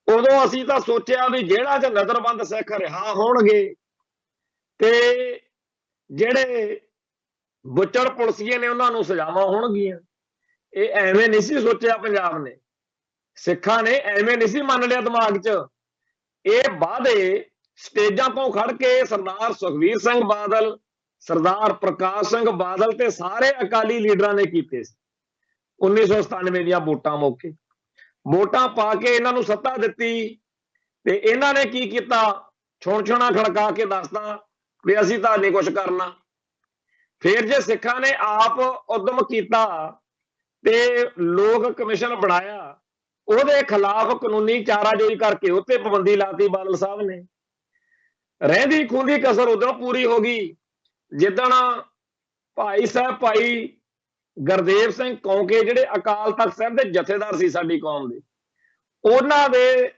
ਉਦੋਂ ਅਸੀਂ ਤਾਂ ਸੋਚਿਆ ਵੀ ਜਿਹੜਾ 'ਚ ਨਜ਼ਰਬੰਦ ਸਿੱਖ ਰਿਹਾ ਹੋਣਗੇ ਤੇ ਜਿਹੜੇ ਬੁੱਚੜ ਪੁਲਸੀਏ ਨੇ ਉਹਨਾਂ ਨੂੰ ਸਜ਼ਾਵਾਂ ਹੋਣਗੀਆਂ। ਇਹ ਐਵੇਂ ਨਹੀਂ ਸੀ ਸੋਚਿਆ ਪੰਜਾਬ ਨੇ, ਸਿੱਖਾਂ ਨੇ ਐਵੇਂ ਨਹੀਂ ਸੀ ਮੰਨ ਲਿਆ ਦਿਮਾਗ 'ਚ। ਇਹ ਵਾਅਦੇ ਸਟੇਜਾਂ ਤੋਂ ਖੜ ਕੇ ਸਰਦਾਰ ਸੁਖਬੀਰ ਸਿੰਘ ਬਾਦਲ, ਸਰਦਾਰ ਪ੍ਰਕਾਸ਼ ਸਿੰਘ ਬਾਦਲ ਤੇ ਸਾਰੇ ਅਕਾਲੀ ਲੀਡਰਾਂ ਨੇ ਕੀਤੇ ਸੀ 1997 ਦੀਆਂ ਵੋਟਾਂ ਮੌਕੇ। ਵੋਟਾਂ ਪਾ ਕੇ ਇਹਨਾਂ ਨੂੰ ਸੱਤਾ ਦਿੱਤੀ ਤੇ ਇਹਨਾਂ ਨੇ ਕੀ ਕੀਤਾ? ਛੁਣ-ਛੁਣਾ ਖੜਕਾ ਕੇ ਦੱਸਦਾ ਵੀ ਅਸੀਂ ਤਾਂ ਨਹੀਂ ਕੁਝ ਕਰਨਾ। ਫਿਰ ਜੇ ਸਿੱਖਾਂ ਨੇ ਆਪ ਉਦਮ ਕੀਤਾ ਤੇ ਲੋਕ ਕਮਿਸ਼ਨ ਬਣਾਇਆ, ਉਹਦੇ ਖਿਲਾਫ ਕਾਨੂੰਨੀ ਚਾਰਾਜੋਈ ਕਰਕੇ ਉੱਤੇ ਪਾਬੰਦੀ ਲਾਤੀ ਬਾਦਲ ਸਾਹਿਬ ਨੇ। ਰਹਿੰਦੀ ਖੂੰਦੀ ਕਸਰ ਉਦੋਂ ਪੂਰੀ ਹੋ ਗਈ ਜਿੱਦਣ ਭਾਈ ਸਾਹਿਬ ਭਾਈ ਗੁਰਦੇਵ ਸਿੰਘ ਕੌਂਕੇ ਜਿਹੜੇ ਅਕਾਲ ਤਖਤ ਸਾਹਿਬ ਦੇ ਜਥੇਦਾਰ ਸੀ ਸਾਡੀ ਕੌਮ ਦੇ, ਉਹਨਾਂ ਦੇ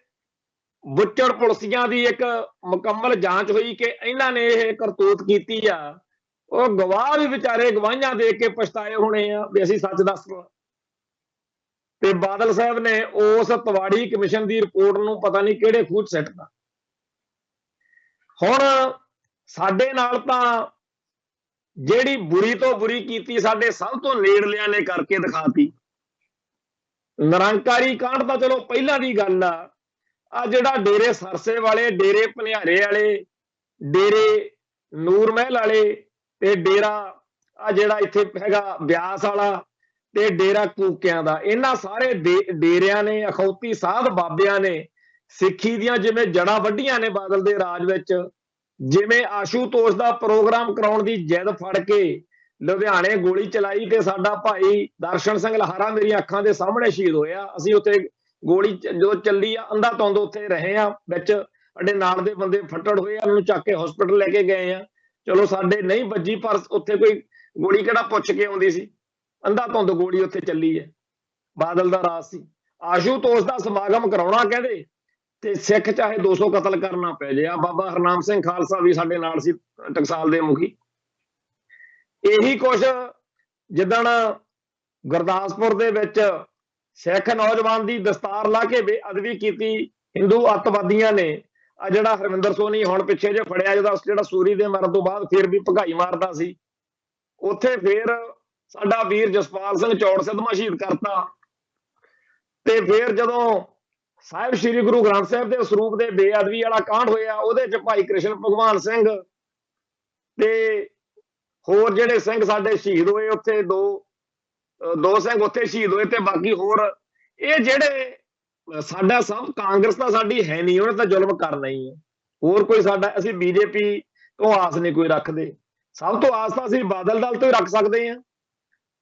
ਬੁੱਚੜ ਪੁਲਸੀਆਂ ਦੀ ਇੱਕ ਮੁਕੰਮਲ ਜਾਂਚ ਹੋਈ ਕਿ ਇਹਨਾਂ ਨੇ ਇਹ ਕਰਤੂਤ ਕੀਤੀ ਆ। ਉਹ ਗਵਾਹ ਵੀ ਵਿਚਾਰੇ ਗਵਾਹੀਆਂ ਦੇ ਕੇ ਪਛਤਾਏ ਹੋਣੇ ਆ ਵੀ ਅਸੀਂ ਸੱਚ ਦੱਸਣਾ। ਤੇ ਬਾਦਲ ਸਾਹਿਬ ਨੇ ਉਸ ਤਵਾੜੀ ਕਮਿਸ਼ਨ ਦੀ ਰਿਪੋਰਟ ਨੂੰ ਪਤਾ ਨਹੀਂ ਕਿਹੜੇ ਖੂਹ 'ਚ ਸਿੱਟਦਾ। ਹੁਣ ਸਾਡੇ ਨਾਲ ਤਾਂ ਜਿਹੜੀ ਬੁਰੀ ਤੋਂ ਬੁਰੀ ਕੀਤੀ ਸਾਡੇ ਸਭ ਤੋਂ ਨੇੜਲਿਆਂ ਨੇ ਕਰਕੇ ਦਿਖਾਤੀ। ਨਿਰੰਕਾਰੀ ਕਾਂਡ ਤਾਂ ਚਲੋ ਪਹਿਲਾਂ ਦੀ ਗੱਲ ਆ, ਆ ਜਿਹੜਾ ਡੇਰੇ ਸਰਸੇ ਵਾਲੇ, ਡੇਰੇ ਭਨਿਆਰੇ ਵਾਲੇ, ਡੇਰੇ ਨੂਰ ਮਹਿਲ ਵਾਲੇ ਤੇ ਡੇਰਾ ਆ ਜਿਹੜਾ ਇੱਥੇ ਹੈਗਾ ਬਿਆਸ ਵਾਲਾ ਤੇ ਡੇਰਾ ਕੂਕਿਆਂ ਦਾ, ਇਹਨਾਂ ਸਾਰੇ ਡੇਰਿਆਂ ਨੇ, ਅਖੌਤੀ ਸਾਧ ਬਾਬਿਆਂ ਨੇ ਸਿੱਖੀ ਦੀਆਂ ਜਿਵੇਂ ਜੜ੍ਹਾਂ ਵੱਢੀਆਂ ਨੇ ਬਾਦਲ ਦੇ ਰਾਜ ਵਿੱਚ, ਜਿਵੇਂ ਆਸ਼ੂਤੋਸ਼ ਦਾ ਪ੍ਰੋਗਰਾਮ ਕਰਾਉਣ ਦੀ ਜਿੱਦ ਫੜ ਕੇ ਲੁਧਿਆਣੇ ਗੋਲੀ ਚਲਾਈ ਤੇ ਸਾਡਾ ਭਾਈ ਦਰਸ਼ਨ ਸਿੰਘ ਲਹਾਰਾ ਮੇਰੀਆਂ ਅੱਖਾਂ ਦੇ ਸਾਹਮਣੇ ਸ਼ਹੀਦ ਹੋਇਆ। ਅਸੀਂ ਉੱਥੇ ਗੋਲੀ ਜੋ ਚੱਲੀ ਆ ਅੰਧਾ ਧੁੰਦ ਉੱਥੇ ਰਹੇ ਆ, ਵਿੱਚ ਸਾਡੇ ਨਾਲ ਦੇ ਬੰਦੇ ਫੱਟੜ ਹੋਏ ਆ, ਉਹਨਾਂ ਨੂੰ ਚੱਕ ਕੇ ਹਸਪੀਟਲ ਲੈ ਕੇ ਗਏ ਆ। ਚਲੋ ਸਾਡੇ ਨਹੀਂ ਵੱਜੀ, ਪਰ ਉੱਥੇ ਕੋਈ ਗੋਲੀ ਕਿਹੜਾ ਪੁੱਛ ਕੇ ਆਉਂਦੀ ਸੀ, ਅੰਧਾ ਧੁੰਦ ਗੋਲੀ ਉੱਥੇ ਚੱਲੀ ਹੈ। ਬਾਦਲ ਦਾ ਰਾਜ ਸੀ। ਆਸ਼ੂਤੋਸ਼ ਦਾ ਸਮਾਗਮ ਕਰਾਉਣਾ ਕਹਿੰਦੇ ਤੇ ਸਿੱਖ ਚਾਹੇ 200 ਕਤਲ ਕਰਨਾ ਪੈ ਜਾਏ। ਬਾਬਾ ਹਰਨਾਮ ਸਿੰਘ ਖਾਲਸਾ ਵੀ ਸਾਡੇ ਨਾਲ ਸੀ, ਟਕਸਾਲ ਦੇ ਮੁਖੀ। ਇਹੀ ਕੁਛ ਜਿੱਦਣ ਗੁਰਦਾਸਪੁਰ ਦੇ ਵਿੱਚ ਸਿੱਖ ਨੌਜਵਾਨ ਦੀ ਦਸਤਾਰ ਲਾ ਕੇ ਬੇਅਦਬੀ ਕੀਤੀ ਹਿੰਦੂ ਅੱਤਵਾਦੀਆਂ ਨੇ, ਆ ਜਿਹੜਾ ਹਰਵਿੰਦਰ ਸੋਨੀ ਹੁਣ ਪਿੱਛੇ ਜੇ ਫੜਿਆ, ਜਿਹੜਾ ਸੂਰੀ ਦੇ ਮਰਨ ਤੋਂ ਬਾਅਦ ਫਿਰ ਵੀ ਭਗਾਈ ਮਾਰਦਾ ਸੀ, ਉੱਥੇ ਫਿਰ ਸਾਡਾ ਵੀਰ ਜਸਪਾਲ ਸਿੰਘ ਚੌੜ ਸਿੱਧਵਾਂ ਸ਼ਹੀਦ ਕਰਤਾ। ਤੇ ਫਿਰ ਜਦੋਂ ਸਾਹਿਬ ਸ੍ਰੀ ਗੁਰੂ ਗ੍ਰੰਥ ਸਾਹਿਬ ਦੇ ਸਰੂਪ ਦੇ ਬੇਅਦਬੀ ਵਾਲਾ ਕਾਂਡ ਹੋਇਆ, ਉਹਦੇ ਚ ਭਾਈ ਕ੍ਰਿਸ਼ਨ ਭਗਵਾਨ ਸਿੰਘ ਤੇ ਹੋਰ ਜਿਹੜੇ ਸਿੰਘ ਸਾਡੇ ਸ਼ਹੀਦ ਹੋਏ, ਉੱਥੇ ਦੋ ਸਿੰਘ ਉੱਥੇ ਸ਼ਹੀਦ ਹੋਏ, ਤੇ ਬਾਕੀ ਹੋਰ ਇਹ ਜਿਹੜੇ ਸਾਡਾ ਸਭ ਕਾਂਗਰਸ ਤਾਂ ਸਾਡੀ ਹੈ ਨਹੀਂ, ਉਹਨੇ ਤਾਂ ਜ਼ੁਲਮ ਕਰਨਾ ਹੀ ਹੈ। ਹੋਰ ਕੋਈ ਸਾਡਾ, ਅਸੀਂ ਬੀਜੇਪੀ ਤੋਂ ਆਸ ਨਹੀਂ ਕੋਈ ਰੱਖਦੇ। ਸਭ ਤੋਂ ਆਸ ਤਾਂ ਅਸੀਂ ਬਾਦਲ ਦਲ ਤੋਂ ਹੀ ਰੱਖ ਸਕਦੇ ਹਾਂ,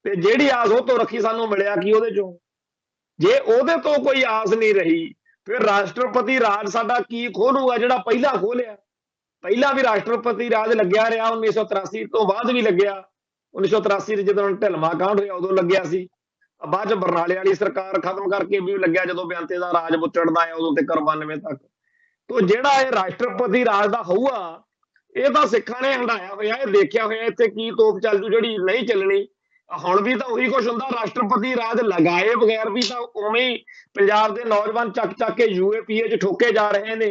ਤੇ ਜਿਹੜੀ ਆਸ ਉਹ ਤੋਂ ਰੱਖੀ ਸਾਨੂੰ ਮਿਲਿਆ ਕੀ ਉਹਦੇ ਚੋਂ। ਜੇ ਉਹਦੇ ਤੋਂ ਕੋਈ ਆਸ ਨਹੀਂ ਰਹੀ, ਫਿਰ ਰਾਸ਼ਟਰਪਤੀ ਰਾਜ ਸਾਡਾ ਕੀ ਖੋਲੂਗਾ ਜਿਹੜਾ ਪਹਿਲਾਂ ਖੋਲਿਆ। ਪਹਿਲਾਂ ਵੀ ਰਾਸ਼ਟਰਪਤੀ ਰਾਜ ਲੱਗਿਆ ਰਿਹਾ, 1983 ਤੋਂ ਬਾਅਦ ਵੀ ਲੱਗਿਆ। 1983 ਚ ਜਦੋਂ ਢਿਲਮਾ ਕਾਂਡ ਹੋਇਆ ਉਦੋਂ ਲੱਗਿਆ ਸੀ, ਬਾਅਦ ਚ ਬਰਨਾਲੇ ਵਾਲੀ ਸਰਕਾਰ ਖਤਮ ਕਰਕੇ ਵੀ ਲੱਗਿਆ, ਜਦੋਂ ਬਿਆੰਤੇ ਦਾ ਰਾਜ ਮੁੱਚੜਦਾ ਹੈ ਉਦੋਂ ਤੇ 92 ਤੱਕ। ਤੋਂ ਜਿਹੜਾ ਇਹ ਰਾਸ਼ਟਰਪਤੀ ਰਾਜ ਦਾ ਹੋਊਗਾ, ਇਹ ਤਾਂ ਸਿੱਖਾਂ ਨੇ ਹੰਢਾਇਆ ਹੋਇਆ, ਇਹ ਦੇਖਿਆ ਹੋਇਆ ਇੱਥੇ ਕੀ ਤੋਪ ਚੱਲ ਜੂ ਜਿਹੜੀ ਨਹੀਂ ਚੱਲਣੀ। ਹੁਣ ਵੀ ਤਾਂ ਉਹੀ ਕੁਛ ਹੁੰਦਾ, ਰਾਸ਼ਟਰਪਤੀ ਰਾਜ ਲਗਾਏ ਬਗੈਰ ਵੀ ਤਾਂ ਉਵੇਂ ਹੀ ਪੰਜਾਬ ਦੇ ਨੌਜਵਾਨ ਚੱਕ ਚੱਕ ਕੇ UAPA ਚ ਠੋਕੇ ਜਾ ਰਹੇ ਨੇ।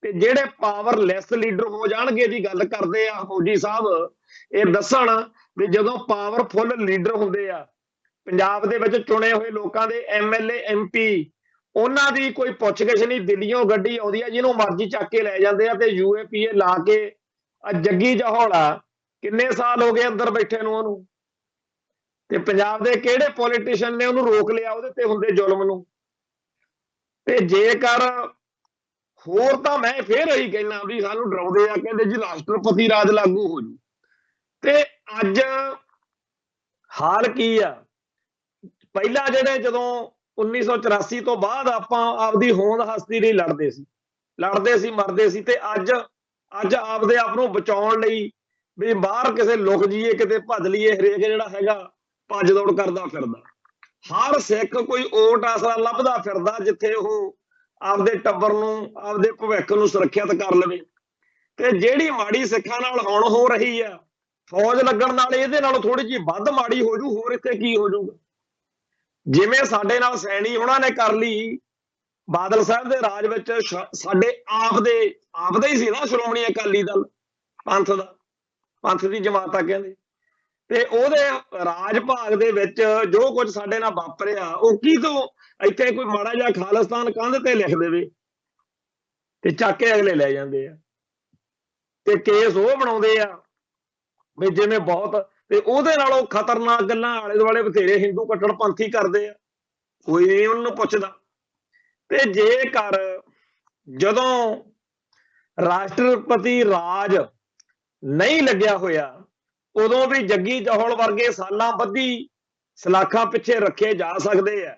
ਤੇ ਜਿਹੜੇ ਪਾਵਰਲੈਸ ਲੀਡਰ ਹੋ ਜਾਣਗੇ ਦੀ ਗੱਲ ਕਰਦੇ ਆ ਫੌਜੀ ਸਾਹਿਬ, ਇਹ ਦੱਸਣ ਵੀ ਜਦੋਂ ਪਾਵਰਫੁੱਲ ਲੀਡਰ ਹੁੰਦੇ ਆ ਪੰਜਾਬ ਦੇ ਵਿੱਚ ਚੁਣੇ ਹੋਏ ਲੋਕਾਂ ਦੇ MLA MP, ਉਹਨਾਂ ਦੀ ਕੋਈ ਪੁੱਛਗਿੱਛ ਨਹੀਂ, ਦਿੱਲੀੋਂ ਗੱਡੀ ਆਉਂਦੀ ਆ ਜਿਹਨੂੰ ਮਰਜ਼ੀ ਚੱਕ ਕੇ ਲੈ ਜਾਂਦੇ ਆ ਤੇ UAPA ਲਾ ਕੇ। ਜੱਗੀ ਜਹੌਲਾ ਕਿੰਨੇ ਸਾਲ ਹੋ ਗਏ ਅੰਦਰ ਬੈਠੇ ਨੂੰ ਉਹਨੂੰ, ਤੇ ਪੰਜਾਬ ਦੇ ਕਿਹੜੇ ਪੋਲੀਟੀਸ਼ੀਅਨ ਨੇ ਉਹਨੂੰ ਰੋਕ ਲਿਆ ਉਹਦੇ ਤੇ ਹੁੰਦੇ ਜ਼ੁਲਮ ਨੂੰ। ਤੇ ਜੇਕਰ ਹੋਰ ਤਾਂ ਮੈਂ ਫੇਰ ਇਹੀ ਕਹਿਣਾ ਵੀ ਸਾਨੂੰ ਡਰਾਉਂਦੇ ਆ, ਕਹਿੰਦੇ ਜੀ ਰਾਸ਼ਟਰਪਤੀ ਰਾਜ ਲਾਗੂ ਹੋ ਜੂ। ਤੇ ਅੱਜ ਹਾਲ ਕੀ ਆ, ਪਹਿਲਾਂ ਜਿਹੜੇ ਜਦੋਂ 1984 ਤੋਂ ਬਾਅਦ ਆਪਾਂ ਆਪਦੀ ਹੋਂਦ ਹਸਤੀ ਲਈ ਲੜਦੇ ਸੀ ਮਰਦੇ ਸੀ, ਤੇ ਅੱਜ ਆਪਦੇ ਆਪ ਨੂੰ ਬਚਾਉਣ ਲਈ ਵੀ ਬਾਹਰ ਕਿਸੇ ਲੁਕ ਜਾਈਏ, ਕਿਤੇ ਭੱਜ ਲਈਏ, ਹਰੇਕ ਜਿਹੜਾ ਹੈਗਾ ਭੱਜ ਦੌੜ ਕਰਦਾ ਫਿਰਦਾ। ਹਰ ਸਿੱਖ ਕੋਈ ਓਟ ਆਸਰਾ ਲੱਭਦਾ ਫਿਰਦਾ ਜਿੱਥੇ ਉਹ ਆਪਦੇ ਟੱਬਰ ਨੂੰ, ਆਪਦੇ ਭਵਿੱਖ ਨੂੰ ਸੁਰੱਖਿਅਤ ਕਰ ਲਵੇ। ਤੇ ਜਿਹੜੀ ਮਾੜੀ ਸਿੱਖਾਂ ਨਾਲ ਹੁਣ ਹੋ ਰਹੀ ਆ, ਫੌਜ ਲੱਗਣ ਨਾਲ ਇਹਦੇ ਨਾਲੋਂ ਥੋੜੀ ਜਿਹੀ ਵੱਧ ਮਾੜੀ ਹੋ ਜੂ। ਹੋਰ ਇੱਥੇ ਕੀ ਹੋ ਜੂਗਾ, ਜਿਵੇਂ ਸਾਡੇ ਨਾਲ ਸੈਣੀ ਉਹਨਾਂ ਨੇ ਕਰ ਲਈ ਬਾਦਲ ਸਾਹਿਬ ਦੇ ਰਾਜ ਵਿੱਚ। ਸਾਡੇ ਆਪਦੇ ਹੀ ਸੀ ਨਾ ਸ਼੍ਰੋਮਣੀ ਅਕਾਲੀ ਦਲ, ਪੰਥ ਦੀ ਜਮਾਤ ਕਹਿੰਦੇ, ਤੇ ਉਹਦੇ ਰਾਜ ਭਾਗ ਦੇ ਵਿੱਚ ਜੋ ਕੁਝ ਸਾਡੇ ਨਾਲ ਵਾਪਰਿਆ, ਉਹ ਕੀ ਤੋਂ ਇੱਥੇ ਕੋਈ ਮਾੜਾ ਜਿਹਾ ਖਾਲਿਸਤਾਨ ਕੰਧ ਤੇ ਲਿਖ ਦੇਵੇ ਤੇ ਚੱਕ ਕੇ ਅਗਲੇ ਲੈ ਜਾਂਦੇ ਆ, ਤੇ ਕੇਸ ਉਹ ਬਣਾਉਂਦੇ ਆ ਵੀ ਜਿਵੇਂ ਬਹੁਤ, ਤੇ ਉਹਦੇ ਨਾਲੋਂ ਖਤਰਨਾਕ ਗੱਲਾਂ ਆਲੇ ਦੁਆਲੇ ਬਥੇਰੇ ਹਿੰਦੂ ਕੱਟੜਪੰਥੀ ਕਰਦੇ ਆ, ਕੋਈ ਨਹੀਂ ਉਹਨਾਂ ਨੂੰ ਪੁੱਛਦਾ। ਤੇ ਜੇਕਰ ਜਦੋਂ ਰਾਸ਼ਟਰਪਤੀ ਰਾਜ ਨਹੀਂ ਲੱਗਿਆ ਹੋਇਆ, ਉਦੋਂ ਵੀ ਜੱਗੀ ਜਹੌਲ ਵਰਗੇ ਸਾਲਾਂ ਬੱਧੀ ਸਲਾਖਾਂ ਪਿੱਛੇ ਰੱਖੇ ਜਾ ਸਕਦੇ ਆ,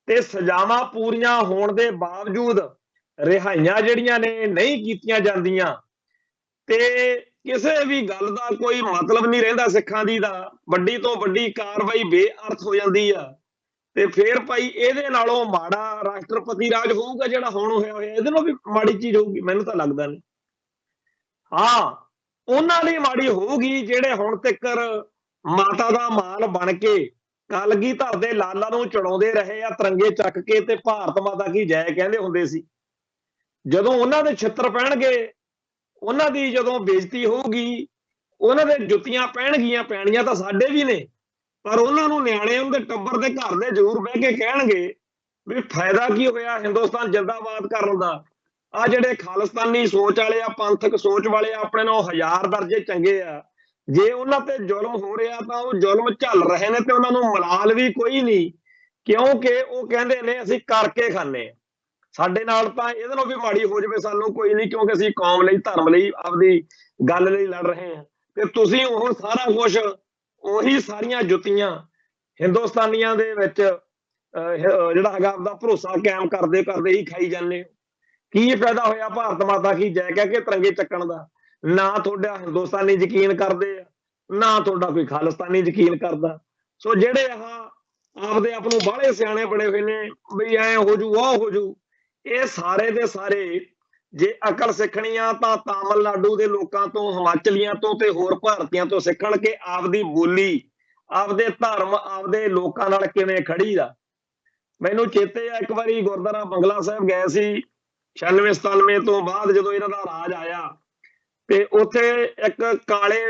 ਤੇ ਸਜ਼ਾਵਾਂ ਪੂਰੀਆਂ ਹੋਣ ਦੇ ਬਾਵਜੂਦ ਰਿਹਾਈਆਂ ਜਿਹੜੀਆਂ ਨੇ ਨਹੀਂ ਕੀਤੀਆਂ ਜਾਂਦੀਆਂ, ਤੇ ਕਿਸੇ ਵੀ ਗੱਲ ਦਾ ਕੋਈ ਮਤਲਬ ਨਹੀਂ ਰਹਿੰਦਾ ਸਿੱਖਾਂ ਦੀ ਦਾ, ਵੱਡੀ ਤੋਂ ਵੱਡੀ ਕਾਰਵਾਈ ਬੇਅਰਥ ਹੋ ਜਾਂਦੀ ਆ। ਤੇ ਫੇਰ ਭਾਈ ਇਹਦੇ ਨਾਲੋਂ ਮਾੜਾ ਰਾਸ਼ਟਰਪਤੀ ਰਾਜ ਹੋਊਗਾ ਜਿਹੜਾ ਹੁਣ ਹੋਇਆ ਹੋਇਆ, ਇਹਦੇ ਨਾਲੋਂ ਵੀ ਮਾੜੀ ਚੀਜ਼ ਹੋਊਗੀ? ਮੈਨੂੰ ਤਾਂ ਲੱਗਦਾ ਨਹੀਂ। ਹਾਂ, ਉਹਨਾਂ ਲਈ ਮਾੜੀ ਹੋਊਗੀ ਜਿਹੜੇ ਹੁਣ ਤੱਕ ਮਾਤਾ ਦਾ ਮਾਲ ਬਣ ਕੇ ਕਲਗੀਧਰ ਦੇ ਲਾਲਾ ਨੂੰ ਚੜਾਉਂਦੇ ਰਹੇ ਆ ਤਿਰੰਗੇ ਚੱਕ ਕੇ, ਤੇ ਭਾਰਤ ਮਾਤਾ ਕੀ ਜੈ ਕਹਿੰਦੇ ਹੁੰਦੇ ਸੀ। ਜਦੋਂ ਉਹਨਾਂ ਦੇ ਛਿੱਤਰ ਪੈਣਗੇ, ਉਹਨਾਂ ਦੀ ਜਦੋਂ ਬੇਇੱਜ਼ਤੀ ਹੋਊਗੀ, ਉਹਨਾਂ ਦੇ ਜੁੱਤੀਆਂ ਪੈਣੀਆਂ ਤਾਂ ਸਾਡੇ ਵੀ ਨੇ, ਪਰ ਉਹਨਾਂ ਨੂੰ ਨਿਆਣੇ ਉਹਦੇ ਟੱਬਰ ਦੇ ਘਰ ਦੇ ਜ਼ਰੂਰ ਬਹਿ ਕੇ ਕਹਿਣਗੇ ਵੀ ਫਾਇਦਾ ਕੀ ਹੋਇਆ ਹਿੰਦੁਸਤਾਨ ਜਿੰਦਾਬਾਦ ਕਰਨ ਦਾ। ਆ ਜਿਹੜੇ ਖਾਲਿਸਤਾਨੀ ਸੋਚ ਵਾਲੇ ਆ, ਪੰਥਕ ਸੋਚ ਵਾਲੇ ਆ, ਆਪਣੇ ਨਾਲੋਂ 1000 ਦਰਜੇ ਚੰਗੇ ਆ। ਜੇ ਉਹਨਾਂ ਤੇ ਜ਼ੁਲਮ ਹੋ ਰਿਹਾ ਤਾਂ ਉਹ ਜ਼ੁਲਮ ਝੱਲ ਰਹੇ ਨੇ, ਤੇ ਉਹਨਾਂ ਨੂੰ ਮਲਾਲ ਵੀ ਕੋਈ ਨਹੀਂ, ਕਿਉਂਕਿ ਉਹ ਕਹਿੰਦੇ ਨੇ ਅਸੀਂ ਕਰਕੇ ਖਾਂਦੇ ਆ। ਸਾਡੇ ਨਾਲ ਤਾਂ ਇਹਦੇ ਨਾਲੋਂ ਵੀ ਮਾੜੀ ਹੋ ਜਾਵੇ ਸਾਨੂੰ ਕੋਈ ਨਹੀਂ, ਕਿਉਂਕਿ ਅਸੀਂ ਕੌਮ ਲਈ, ਧਰਮ ਲਈ, ਆਪਦੀ ਗੱਲ ਲਈ ਲੜ ਰਹੇ ਹਾਂ। ਤੇ ਤੁਸੀਂ ਉਹ ਸਾਰਾ ਕੁਝ, ਉਹੀ ਸਾਰੀਆਂ ਜੁੱਤੀਆਂ ਹਿੰਦੁਸਤਾਨੀਆਂ ਦੇ ਵਿੱਚ ਜਿਹੜਾ ਹੈਗਾ ਆਪਦਾ ਭਰੋਸਾ ਕਾਇਮ ਕਰਦੇ ਕਰਦੇ ਹੀ ਖਾਈ ਜਾਂਦੇ ਹੋ। ਕੀ ਫਾਇਦਾ ਹੋਇਆ ਭਾਰਤ ਮਾਤਾ ਕੀ ਜੈ ਕਹਿ ਕੇ ਤਿਰੰਗੇ ਚੱਕਣ ਦਾ? ਨਾ ਤੁਹਾਡਾ ਹਿੰਦੁਸਤਾਨੀ ਯਕੀਨ ਕਰਦੇ ਆ, ਨਾ ਤੁਹਾਡਾ ਕੋਈ ਖਾਲਿਸਤਾਨੀ ਯਕੀਨ ਕਰਦਾ। ਸੋ ਜਿਹੜੇ ਆਪਦੇ ਆਪ ਨੂੰ ਬਾਹਲੇ ਸਿਆਣੇ ਬਣੇ ਹੋਏ ਨੇ ਬਈ ਐ ਹੋ ਜੂ ਆਹ ਹੋ ਜੂ, ਇਹ ਸਾਰੇ ਦੇ ਸਾਰੇ ਜੇ ਅਕਲ ਸਿੱਖਣੀ ਆ ਤਾਂ ਤਾਮਿਲਨਾਡੂ ਦੇ ਲੋਕਾਂ ਤੋਂ, ਹਿਮਾਚਲੀਆਂ ਤੋਂ ਤੇ ਹੋਰ ਭਾਰਤੀਆਂ ਤੋਂ ਸਿੱਖਣ ਕਿ ਆਪਦੀ ਬੋਲੀ, ਆਪਦੇ ਧਰਮ, ਆਪਦੇ ਲੋਕਾਂ ਨਾਲ ਕਿਵੇਂ ਖੜੀ ਦਾ। ਮੈਨੂੰ ਚੇਤੇ ਆ ਇੱਕ ਵਾਰੀ ਗੁਰਦੁਆਰਾ ਬੰਗਲਾ ਸਾਹਿਬ ਗਏ ਸੀ 96-97 ਤੋਂ ਬਾਅਦ, ਜਦੋਂ ਇਹਨਾਂ ਦਾ ਰਾਜ ਆਇਆ ਤੇ ਉੱਥੇ ਇੱਕ ਕਾਲੇ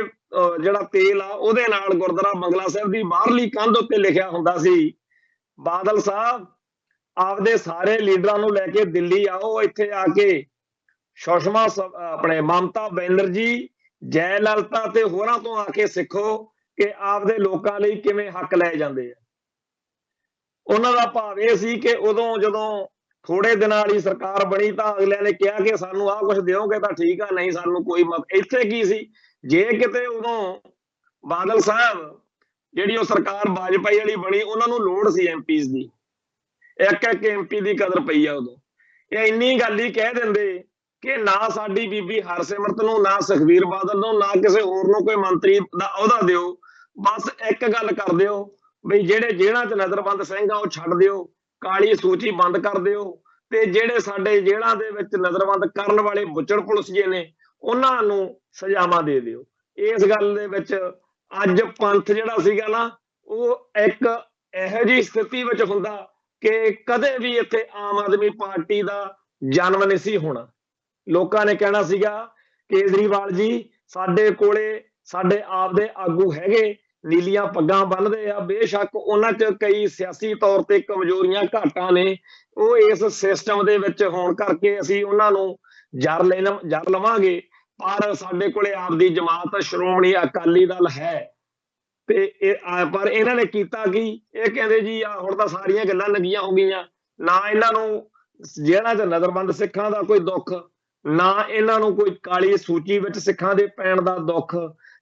ਜਿਹੜਾ ਤੇਲ ਆ ਉਹਦੇ ਨਾਲ ਗੁਰਦੁਆਰਾ ਬੰਗਲਾ ਸਾਹਿਬ ਦੀ ਬਾਹਰਲੀ ਕੰਧ ਉੱਤੇ ਲਿਖਿਆ ਹੁੰਦਾ ਸੀ, ਬਾਦਲ ਸਾਹਿਬ ਆਪਦੇ ਸਾਰੇ ਲੀਡਰਾਂ ਨੂੰ ਲੈ ਕੇ ਦਿੱਲੀ ਆਓ, ਇੱਥੇ ਆ ਕੇ ਸੁਸ਼ਮਾ ਆਪਣੇ ਮਮਤਾ ਬੈਨਰਜੀ, ਜੈ ਲਲਿਤਾ ਤੇ ਹੋਰਾਂ ਤੋਂ ਆ ਕੇ ਸਿੱਖੋ ਕਿ ਆਪਦੇ ਲੋਕਾਂ ਲਈ ਕਿਵੇਂ ਹੱਕ ਲਏ ਜਾਂਦੇ ਆ। ਉਹਨਾਂ ਦਾ ਭਾਵ ਇਹ ਸੀ ਕਿ ਉਦੋਂ ਜਦੋਂ ਥੋੜੇ ਦਿਨਾਂ ਵਾਲੀ ਸਰਕਾਰ ਬਣੀ ਤਾਂ ਅਗਲਿਆਂ ਨੇ ਕਿਹਾ ਕਿ ਸਾਨੂੰ ਆਹ ਕੁਝ ਦਿਓਗੇ ਤਾਂ ਠੀਕ ਆ, ਨਹੀਂ ਸਾਨੂੰ ਕੋਈ ਇੱਥੇ ਕੀ ਸੀ, ਜੇ ਕਿਤੇ ਉਦੋਂ ਬਾਦਲ ਸਾਹਿਬ ਜਿਹੜੀ ਉਹ ਸਰਕਾਰ ਵਾਜਪਾਈ ਵਾਲੀ ਬਣੀ, ਉਹਨਾਂ ਨੂੰ ਲੋੜ ਸੀ ਐਮਪੀਜ਼ ਦੀ, ਇੱਕ ਇੱਕ ਐਮਪੀ ਦੀ ਕਦਰ ਪਈ ਆ ਉਦੋਂ। ਇਹ ਇੰਨੀ ਗੱਲ ਹੀ ਕਹਿ ਦਿੰਦੇ ਕਿ ਨਾ ਸਾਡੀ ਬੀਬੀ ਹਰਸਿਮਰਤ ਨੂੰ, ਨਾ ਸੁਖਬੀਰ ਬਾਦਲ ਨੂੰ, ਨਾ ਕਿਸੇ ਹੋਰ ਨੂੰ ਕੋਈ ਮੰਤਰੀ ਦਾ ਅਹੁਦਾ ਦਿਓ, ਬਸ ਇੱਕ ਗੱਲ ਕਰ ਦਿਓ ਬਈ ਜਿਹੜੇ ਜੇਲ੍ਹਾਂ 'ਚ ਨਜ਼ਰਬੰਦ ਸਿੰਘ ਆ ਉਹ ਛੱਡ ਦਿਓ, ਕਾਲੀ ਸੂਚੀ ਬੰਦ ਕਰ ਦਿਓ, ਤੇ ਜਿਹੜੇ ਸਾਡੇ ਜੇਲ੍ਹਾਂ ਦੇ ਵਿੱਚ ਨਜ਼ਰਬੰਦ ਕਰਨ ਵਾਲੇ ਬੁੱਚੜ ਪੁਲਿਸ ਜੇ ਨੇ ਉਹਨਾਂ ਨੂੰ ਸਜ਼ਾਵਾਂ ਦੇ ਦਿਓ। ਇਸ ਗੱਲ ਦੇ ਵਿੱਚ ਅੱਜ ਪੰਥ ਜਿਹੜਾ ਸੀਗਾ ਨਾ, ਉਹ ਇੱਕ ਇਹੋ ਜਿਹੀ ਸਥਿਤੀ ਵਿੱਚ ਹੁੰਦਾ ਕਿ ਕਦੇ ਵੀ ਇੱਥੇ ਆਮ ਆਦਮੀ ਪਾਰਟੀ ਦਾ ਜਨਮ ਨਹੀਂ ਸੀ ਹੋਣਾ। ਲੋਕਾਂ ਨੇ ਕਹਿਣਾ ਸੀਗਾ ਕੇਜਰੀਵਾਲ ਜੀ ਸਾਡੇ ਕੋਲੇ ਸਾਡੇ ਆਪਦੇ ਆਗੂ ਹੈਗੇ, ਨੀਲੀਆਂ ਪੱਗਾਂ ਬੰਨ੍ਹਦੇ ਆ, ਬੇਸ਼ੱਕ ਉਹਨਾਂ 'ਚ ਕਈ ਸਿਆਸੀ ਤੌਰ ਤੇ ਕਮਜ਼ੋਰੀਆਂ ਘਾਟਾਂ ਨੇ, ਉਹ ਇਸ ਸਿਸਟਮ ਦੇ ਵਿੱਚ ਹੋਣ ਕਰਕੇ ਅਸੀਂ ਉਹਨਾਂ ਨੂੰ ਜਰ ਲਵਾਂਗੇ, ਪਰ ਸਾਡੇ ਕੋਲੇ ਆਪਦੀ ਜਮਾਤ ਸ਼੍ਰੋਮਣੀ ਅਕਾਲੀ ਦਲ ਹੈ। ਤੇ ਪਰ ਇਹਨਾਂ ਨੇ ਕੀਤਾ ਕੀ, ਇਹ ਕਹਿੰਦੇ ਜੀ ਆ ਹੁਣ ਤਾਂ ਸਾਰੀਆਂ ਗੱਲਾਂ ਲੱਗੀਆਂ ਹੋ ਗਈਆਂ, ਨਾ ਇਹਨਾਂ ਨੂੰ ਜੇਲ੍ਹਾਂ 'ਚ ਨਜ਼ਰਬੰਦ ਸਿੱਖਾਂ ਦਾ ਕੋਈ ਦੁੱਖ, ਨਾ ਇਹਨਾਂ ਨੂੰ ਕੋਈ ਕਾਲੀ ਸੂਚੀ ਵਿੱਚ ਸਿੱਖਾਂ ਦੇ ਪੈਣ ਦਾ ਦੁੱਖ,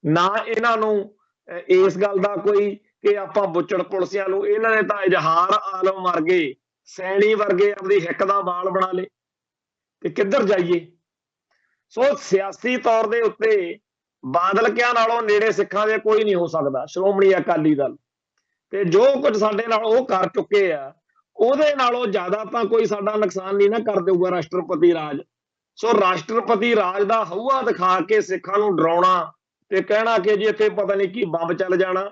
ਨਾ ਇਹਨਾਂ ਨੂੰ ਇਸ ਗੱਲ ਦਾ ਕੋਈ ਕਿ ਆਪਾਂ ਬੁੱਚੜ ਪੁਲਸਿਆਂ ਨੂੰ, ਇਹਨਾਂ ਨੇ ਤਾਂ ਇਜ਼ਹਾਰ ਆਲਮ ਵਰਗੇ, ਸੈਣੀ ਵਰਗੇ ਆਪਦੀ ਹਿੱਕ ਦਾ ਬਾਲ ਬਣਾ ਲਏ। ਤੇ ਕਿੱਧਰ ਜਾਈਏ? ਸੋ ਸਿਆਸੀ ਤੌਰ ਦੇ ਉੱਤੇ ਬਾਦਲ ਕਿਆਂ ਨਾਲੋਂ ਨੇੜੇ ਸਿੱਖਾਂ ਦੇ ਕੋਈ ਨਹੀਂ ਹੋ ਸਕਦਾ, ਸ਼੍ਰੋਮਣੀ ਅਕਾਲੀ ਦਲ। ਤੇ ਜੋ ਕੁਝ ਸਾਡੇ ਨਾਲ ਉਹ ਕਰ ਚੁੱਕੇ ਆ, ਉਹਦੇ ਨਾਲੋਂ ਜ਼ਿਆਦਾ ਤਾਂ ਕੋਈ ਸਾਡਾ ਨੁਕਸਾਨ ਨਹੀਂ ਨਾ ਕਰ ਦੇਊਗਾ ਰਾਸ਼ਟਰਪਤੀ ਰਾਜ। ਸੋ ਰਾਸ਼ਟਰਪਤੀ ਰਾਜ ਦਾ ਹਊਆ ਦਿਖਾ ਕੇ ਸਿੱਖਾਂ ਨੂੰ ਡਰਾਉਣਾ ਤੇ ਕਹਿਣਾ ਕਿ ਜੀ ਇੱਥੇ ਪਤਾ ਨਹੀਂ ਕੀ ਬੰਬ ਚੱਲ ਜਾਣਾ,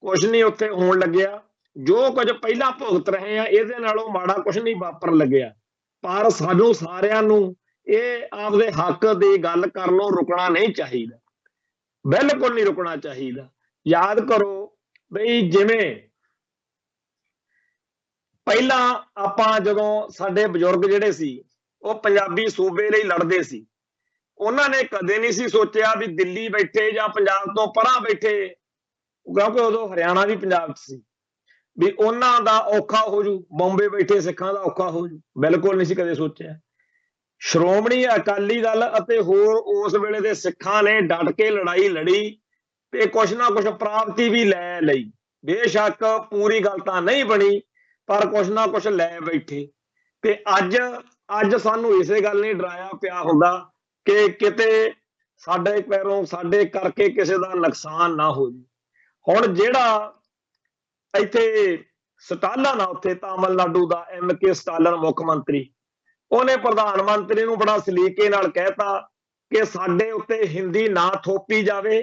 ਕੁਛ ਨਹੀਂ ਉੱਥੇ ਹੋਣ ਲੱਗਿਆ, ਜੋ ਕੁਝ ਪਹਿਲਾਂ ਭੁਗਤ ਰਹੇ ਆ ਇਹਦੇ ਨਾਲੋਂ ਮਾੜਾ ਕੁਛ ਨਹੀਂ ਵਾਪਰਨ ਲੱਗਿਆ। ਪਰ ਸਾਨੂੰ ਸਾਰਿਆਂ ਨੂੰ ਇਹ ਆਪਦੇ ਹੱਕ ਦੀ ਗੱਲ ਕਰਨੋਂ ਰੁਕਣਾ ਨਹੀਂ ਚਾਹੀਦਾ, ਬਿਲਕੁਲ ਨਹੀਂ ਰੁਕਣਾ ਚਾਹੀਦਾ। ਯਾਦ ਕਰੋ ਬਈ ਜਿਵੇਂ ਪਹਿਲਾਂ ਆਪਾਂ ਜਦੋਂ ਸਾਡੇ ਬਜ਼ੁਰਗ ਜਿਹੜੇ ਸੀ ਉਹ ਪੰਜਾਬੀ ਸੂਬੇ ਲਈ ਲੜਦੇ ਸੀ, ਉਹਨਾਂ ਨੇ ਕਦੇ ਨਹੀਂ ਸੀ ਸੋਚਿਆ ਵੀ ਦਿੱਲੀ ਬੈਠੇ ਜਾਂ ਪੰਜਾਬ ਤੋਂ ਪਰਾਂ ਬੈਠੇ, ਕਿਉਂਕਿ ਉਦੋਂ ਹਰਿਆਣਾ ਵੀ ਪੰਜਾਬ 'ਚ ਸੀ, ਵੀ ਉਹਨਾਂ ਦਾ ਔਖਾ ਹੋ ਜੂ, ਬੰਬੇ ਬੈਠੇ ਸਿੱਖਾਂ ਦਾ ਔਖਾ ਹੋ ਜੂ, ਬਿਲਕੁਲ ਨਹੀਂ ਸੀ ਕਦੇ ਸੋਚਿਆ। ਸ਼੍ਰੋਮਣੀ ਅਕਾਲੀ ਦਲ ਅਤੇ ਹੋਰ ਉਸ ਵੇਲੇ ਦੇ ਸਿੱਖਾਂ ਨੇ ਡਟ ਕੇ ਲੜਾਈ ਲੜੀ ਤੇ ਕੁਛ ਨਾ ਕੁਛ ਪ੍ਰਾਪਤੀ ਵੀ ਲੈ ਲਈ, ਬੇਸ਼ੱਕ ਪੂਰੀ ਗੱਲ ਤਾਂ ਨਹੀਂ ਬਣੀ ਪਰ ਕੁਛ ਨਾ ਕੁਛ ਲੈ ਬੈਠੇ। ਤੇ ਅੱਜ ਸਾਨੂੰ ਇਸੇ ਗੱਲ ਨੇ ਡਰਾਇਆ ਪਿਆ ਹੁੰਦਾ ਕਿ ਕਿਤੇ ਸਾਡੇ ਪੈਰੋਂ, ਸਾਡੇ ਕਰਕੇ ਕਿਸੇ ਦਾ ਨੁਕਸਾਨ ਨਾ ਹੋ ਜਾਵੇ। ਹੁਣ ਜਿਹੜਾ ਇੱਥੇ ਸਟਾਲਨ ਆ, ਉੱਥੇ ਤਾਮਿਲਨਾਡੂ ਦਾ MK ਸਟਾਲਨ ਮੁੱਖ ਮੰਤਰੀ, ਉਹਨੇ ਪ੍ਰਧਾਨ ਮੰਤਰੀ ਨੂੰ ਬੜਾ ਸਲੀਕੇ ਨਾਲ ਕਹਿਤਾ ਕਿ ਸਾਡੇ ਉੱਤੇ ਹਿੰਦੀ ਨਾ ਥੋਪੀ ਜਾਵੇ,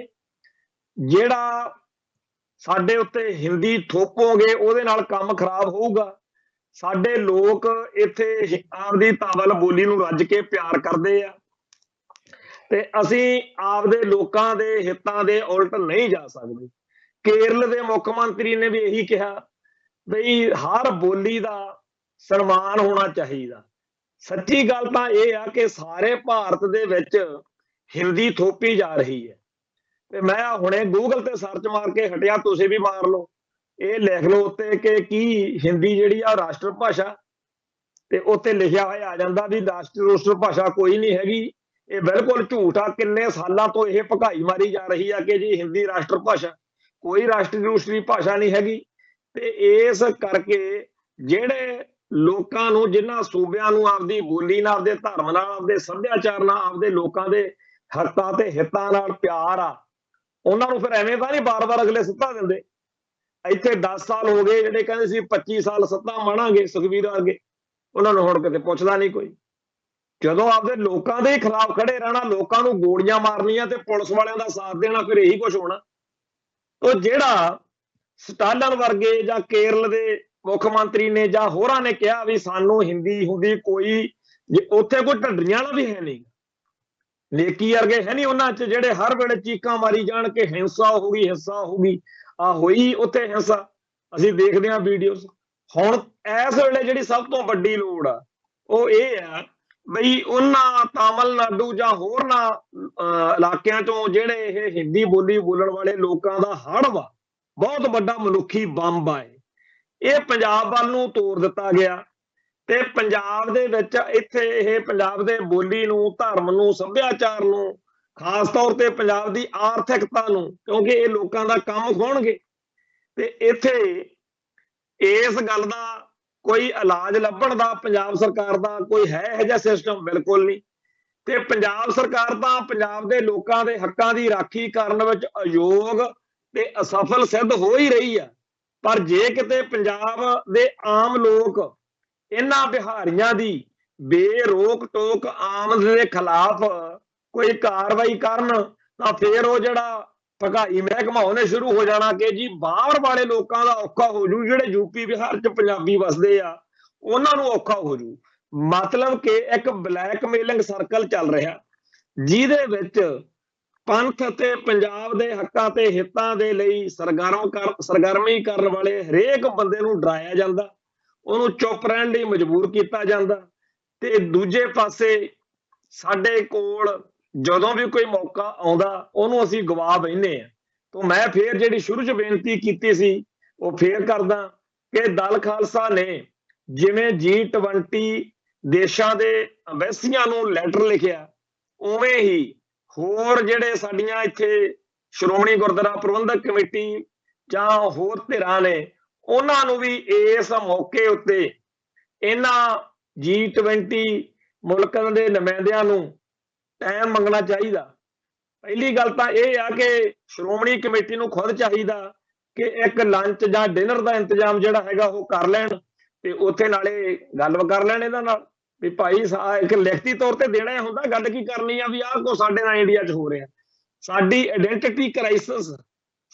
ਜਿਹੜਾ ਸਾਡੇ ਉੱਤੇ ਹਿੰਦੀ ਥੋਪੋਗੇ ਉਹਦੇ ਨਾਲ ਕੰਮ ਖਰਾਬ ਹੋਊਗਾ। ਸਾਡੇ ਲੋਕ ਇੱਥੇ ਆਪਦੀ ਧਾਵਲ ਬੋਲੀ ਨੂੰ ਰੱਜ ਕੇ ਪਿਆਰ ਕਰਦੇ ਆ ਤੇ ਅਸੀਂ ਆਪਦੇ ਲੋਕਾਂ ਦੇ ਹਿੱਤਾਂ ਦੇ ਉਲਟ ਨਹੀਂ ਜਾ ਸਕਦੇ। ਕੇਰਲ ਦੇ ਮੁੱਖ ਮੰਤਰੀ ਨੇ ਵੀ ਇਹੀ ਕਿਹਾ ਬਈ ਹਰ ਬੋਲੀ ਦਾ ਸਨਮਾਨ ਹੋਣਾ ਚਾਹੀਦਾ। ਸੱਚੀ ਗੱਲ ਤਾਂ ਇਹ ਆ ਕਿ ਸਾਰੇ ਭਾਰਤ ਦੇ ਵਿੱਚ ਹਿੰਦੀ ਥੋਪੀ ਜਾ ਰਹੀ ਹੈ। ਤੇ ਮੈਂ ਹੁਣੇ ਗੂਗਲ ਤੇ ਸਰਚ ਮਾਰ ਕੇ ਹਟਿਆ, ਤੁਸੀਂ ਵੀ ਮਾਰ ਲਓ, ਇਹ ਲਿਖ ਲਓ ਉੱਤੇ ਕਿ ਕੀ ਹਿੰਦੀ ਜਿਹੜੀ ਆ ਰਾਸ਼ਟਰ ਭਾਸ਼ਾ। ਤੇ ਉੱਥੇ ਲਿਖਿਆ ਹੋਇਆ ਆ ਜਾਂਦਾ ਵੀ ਰਾਸ਼ਟਰੀ ਰੂਸਟਰ ਭਾਸ਼ਾ ਕੋਈ ਨਹੀਂ ਹੈਗੀ। ਇਹ ਬਿਲਕੁਲ ਝੂਠ ਆ। ਕਿੰਨੇ ਸਾਲਾਂ ਤੋਂ ਇਹ ਭਕਾਈ ਮਾਰੀ ਜਾ ਰਹੀ ਆ ਕਿ ਜੀ ਹਿੰਦੀ ਰਾਸ਼ਟਰ ਭਾਸ਼ਾ, ਕੋਈ ਰਾਸ਼ਟਰੀ ਰੂਸਟਰੀ ਭਾਸ਼ਾ ਨਹੀਂ ਹੈਗੀ। ਤੇ ਇਸ ਕਰਕੇ ਜਿਹੜੇ ਲੋਕਾਂ ਨੂੰ, ਜਿਨ੍ਹਾਂ ਸੂਬਿਆਂ ਨੂੰ ਆਪਦੀ ਬੋਲੀ ਨਾਲ, ਆਪਦੇ ਧਰਮ ਨਾਲ, ਆਪਦੇ ਸੱਭਿਆਚਾਰ ਨਾਲ, ਆਪਦੇ ਲੋਕਾਂ ਦੇ ਹੱਕਾਂ ਤੇ ਹਿੱਤਾਂ ਨਾਲ ਪਿਆਰ ਆ, ਉਹਨਾਂ ਨੂੰ ਫਿਰ ਐਵੇਂ ਤਾਂ ਨਹੀਂ ਬਾਰ-ਬਾਰ ਅਗਲੇ ਸੱਤਾ ਦਿੰਦੇ। ਇੱਥੇ 10 ਸਾਲ ਹੋ ਗਏ, ਜਿਹੜੇ ਕਹਿੰਦੇ ਸੀ 25 ਸਾਲ ਸੱਤਾ ਮਾਣਾਂਗੇ ਸੁਖਬੀਰ ਵਰਗੇ, ਉਹਨਾਂ ਨੂੰ ਹੁਣ ਕਿਤੇ ਪੁੱਛਦਾ ਨਹੀਂ ਕੋਈ। ਜਦੋਂ ਆਪਦੇ ਲੋਕਾਂ ਦੇ ਖਿਲਾਫ ਖੜੇ ਰਹਿਣਾ, ਲੋਕਾਂ ਨੂੰ ਗੋਲੀਆਂ ਮਾਰਨੀਆਂ ਤੇ ਪੁਲਿਸ ਵਾਲਿਆਂ ਦਾ ਸਾਥ ਦੇਣਾ, ਫਿਰ ਇਹੀ ਕੁਝ ਹੋਣਾ। ਉਹ ਜਿਹੜਾ ਸਟਾਲਨ ਵਰਗੇ ਜਾਂ ਕੇਰਲ ਦੇ ਮੁੱਖ ਮੰਤਰੀ ਨੇ ਜਾਂ ਹੋਰਾਂ ਨੇ ਕਿਹਾ ਵੀ ਸਾਨੂੰ ਹਿੰਦੀ ਹੁੰਦੀ ਕੋਈ, ਉੱਥੇ ਕੋਈ ਢੱਡਰੀਆਂ ਵਾਲਾ ਵੀ ਹੈ ਨਹੀਂ, ਨੇਕੀ ਵਰਗੇ ਹੈ ਨਹੀਂ ਉਹਨਾਂ 'ਚ, ਜਿਹੜੇ ਹਰ ਵੇਲੇ ਚੀਕਾਂ ਮਾਰੀ ਜਾਣ ਕਿ ਹਿੰਸਾ ਹੋ ਗਈ, ਹਿੰਸਾ ਹੋ ਗਈ। ਆ ਹੋਈ ਉੱਥੇ ਹਿੰਸਾ, ਅਸੀਂ ਦੇਖਦੇ ਹਾਂ ਵੀਡੀਓਜ਼। ਹੁਣ ਇਸ ਵੇਲੇ ਜਿਹੜੀ ਸਭ ਤੋਂ ਵੱਡੀ ਲੋੜ ਆ ਉਹ ਇਹ ਆ ਬਈ ਉਹਨਾਂ ਤਾਮਿਲਨਾਡੂ ਜਾਂ ਹੋਰਨਾਂ ਇਲਾਕਿਆਂ ਚੋਂ ਜਿਹੜੇ ਇਹ ਹਿੰਦੀ ਬੋਲੀ ਬੋਲਣ ਵਾਲੇ ਲੋਕਾਂ ਦਾ ਹੜ੍ਹ ਵਾ, ਬਹੁਤ ਵੱਡਾ ਮਨੁੱਖੀ ਬੰਬ ਆ, ਇਹ ਪੰਜਾਬ ਵੱਲ ਨੂੰ ਤੋੜ ਦਿੱਤਾ ਗਿਆ। ਤੇ ਪੰਜਾਬ ਦੇ ਵਿੱਚ ਇੱਥੇ ਇਹ ਪੰਜਾਬ ਦੇ ਬੋਲੀ ਨੂੰ, ਧਰਮ ਨੂੰ, ਸੱਭਿਆਚਾਰ ਨੂੰ, ਖਾਸ ਤੌਰ ਤੇ ਪੰਜਾਬ ਦੀ ਆਰਥਿਕਤਾ ਨੂੰ, ਕਿਉਂਕਿ ਇਹ ਲੋਕਾਂ ਦਾ ਕੰਮ ਖੋਣਗੇ। ਤੇ ਇੱਥੇ ਇਸ ਗੱਲ ਦਾ ਕੋਈ ਇਲਾਜ ਲੱਭਣ ਦਾ ਪੰਜਾਬ ਸਰਕਾਰ ਦਾ ਕੋਈ ਹੈ ਇਹੋ ਜਿਹਾ ਸਿਸਟਮ? ਬਿਲਕੁਲ ਨਹੀਂ। ਤੇ ਪੰਜਾਬ ਸਰਕਾਰ ਤਾਂ ਪੰਜਾਬ ਦੇ ਲੋਕਾਂ ਦੇ ਹੱਕਾਂ ਦੀ ਰਾਖੀ ਕਰਨ ਵਿੱਚ ਅਯੋਗ ਤੇ ਅਸਫਲ ਸਿੱਧ ਹੋ ਹੀ ਰਹੀ ਆ। ਪਰ ਜੇ ਕਿਤੇ ਪੰਜਾਬ ਦੇ ਆਮ ਲੋਕ ਇਹਨਾਂ ਬਿਹਾਰੀਆਂ ਦੀ ਬੇਰੋਕ ਟੋਕ ਆਮਦ ਦੇ ਖਿਲਾਫ ਕੋਈ ਕਾਰਵਾਈ ਕਰਨ ਤਾਂ ਫਿਰ ਉਹ ਜਿਹੜਾ ਭਗਾਈ ਮਹਿਕਮਾ ਉਹਨੇ ਸ਼ੁਰੂ ਹੋ ਜਾਣਾ ਕਿ ਜੀ ਬਾਹਰ ਵਾਲੇ ਲੋਕਾਂ ਦਾ ਔਖਾ ਹੋ ਜੂ, ਜਿਹੜੇ ਯੂਪੀ ਬਿਹਾਰ 'ਚ ਪੰਜਾਬੀ ਵਸਦੇ ਆ ਉਹਨਾਂ ਨੂੰ ਔਖਾ ਹੋ ਜੂ। ਮਤਲਬ ਕਿ ਇੱਕ ਬਲੈਕਮੇਲਿੰਗ ਸਰਕਲ ਚੱਲ ਰਿਹਾ, ਜਿਹਦੇ ਵਿੱਚ ਪੰਥ ਅਤੇ ਪੰਜਾਬ ਦੇ ਹੱਕਾਂ ਤੇ ਹਿੱਤਾਂ ਦੇ ਲਈ ਸਰਗਰਮੀ ਕਰਨ ਵਾਲੇ ਹਰੇਕ ਬੰਦੇ ਨੂੰ ਡਰਾਇਆ ਜਾਂਦਾ, ਉਹਨੂੰ ਚੁੱਪ ਰਹਿਣ ਲਈ ਮਜਬੂਰ ਕੀਤਾ ਜਾਂਦਾ। ਤੇ ਦੂਜੇ ਪਾਸੇ ਸਾਡੇ ਕੋਲ ਜਦੋਂ ਵੀ ਕੋਈ ਮੌਕਾ ਆਉਂਦਾ ਉਹਨੂੰ ਅਸੀਂ ਗਵਾ ਬੈਠੇ ਆ। ਤਾਂ ਮੈਂ ਫੇਰ ਜਿਹੜੀ ਸ਼ੁਰੂ 'ਚ ਬੇਨਤੀ ਕੀਤੀ ਸੀ ਉਹ ਫੇਰ ਕਰਦਾ ਕਿ ਦਲ ਖਾਲਸਾ ਨੇ ਜਿਵੇਂ G20 ਦੇਸ਼ਾਂ ਦੇ ਅੰਬੈਸੀਆਂ ਨੂੰ ਲੈਟਰ ਲਿਖਿਆ, ਉਵੇਂ ਹੀ ਹੋਰ ਜਿਹੜੇ ਸਾਡੀਆਂ ਇੱਥੇ ਸ਼੍ਰੋਮਣੀ ਗੁਰਦੁਆਰਾ ਪ੍ਰਬੰਧਕ ਕਮੇਟੀ ਜਾਂ ਹੋਰ ਧਿਰਾਂ ਨੇ, ਉਹਨਾਂ ਨੂੰ ਵੀ ਇਸ ਮੌਕੇ ਉੱਤੇ ਇਹਨਾਂ G20 ਮੁਲਕਾਂ ਦੇ ਨੁਮਾਇੰਦਿਆਂ ਨੂੰ ਟਾਈਮ ਮੰਗਣਾ ਚਾਹੀਦਾ। ਪਹਿਲੀ ਗੱਲ ਤਾਂ ਇਹ ਆ ਕਿ ਸ਼੍ਰੋਮਣੀ ਕਮੇਟੀ ਨੂੰ ਖੁਦ ਚਾਹੀਦਾ ਕਿ ਇੱਕ ਲੰਚ ਜਾਂ ਡਿਨਰ ਦਾ ਇੰਤਜ਼ਾਮ ਜਿਹੜਾ ਹੈਗਾ ਉਹ ਕਰ ਲੈਣ ਤੇ ਉੱਥੇ ਨਾਲੇ ਗੱਲ ਕਰ ਲੈਣ ਇਹਨਾਂ ਨਾਲ ਵੀ ਭਾਈ ਇੱਕ ਲਿਖਤੀ ਤੌਰ ਤੇ ਦੇਣਾ ਹੁੰਦਾ, ਗੱਲ ਕੀ ਕਰਨੀ ਆ ਵੀ ਆਹ ਕੋ ਸਾਡੇ ਨਾਲ ਇੰਡੀਆ 'ਚ ਹੋ ਰਿਹਾ। ਸਾਡੀ ਆਇਡੈਂਟੀਟੀ ਕ੍ਰਾਈਸਿਸ,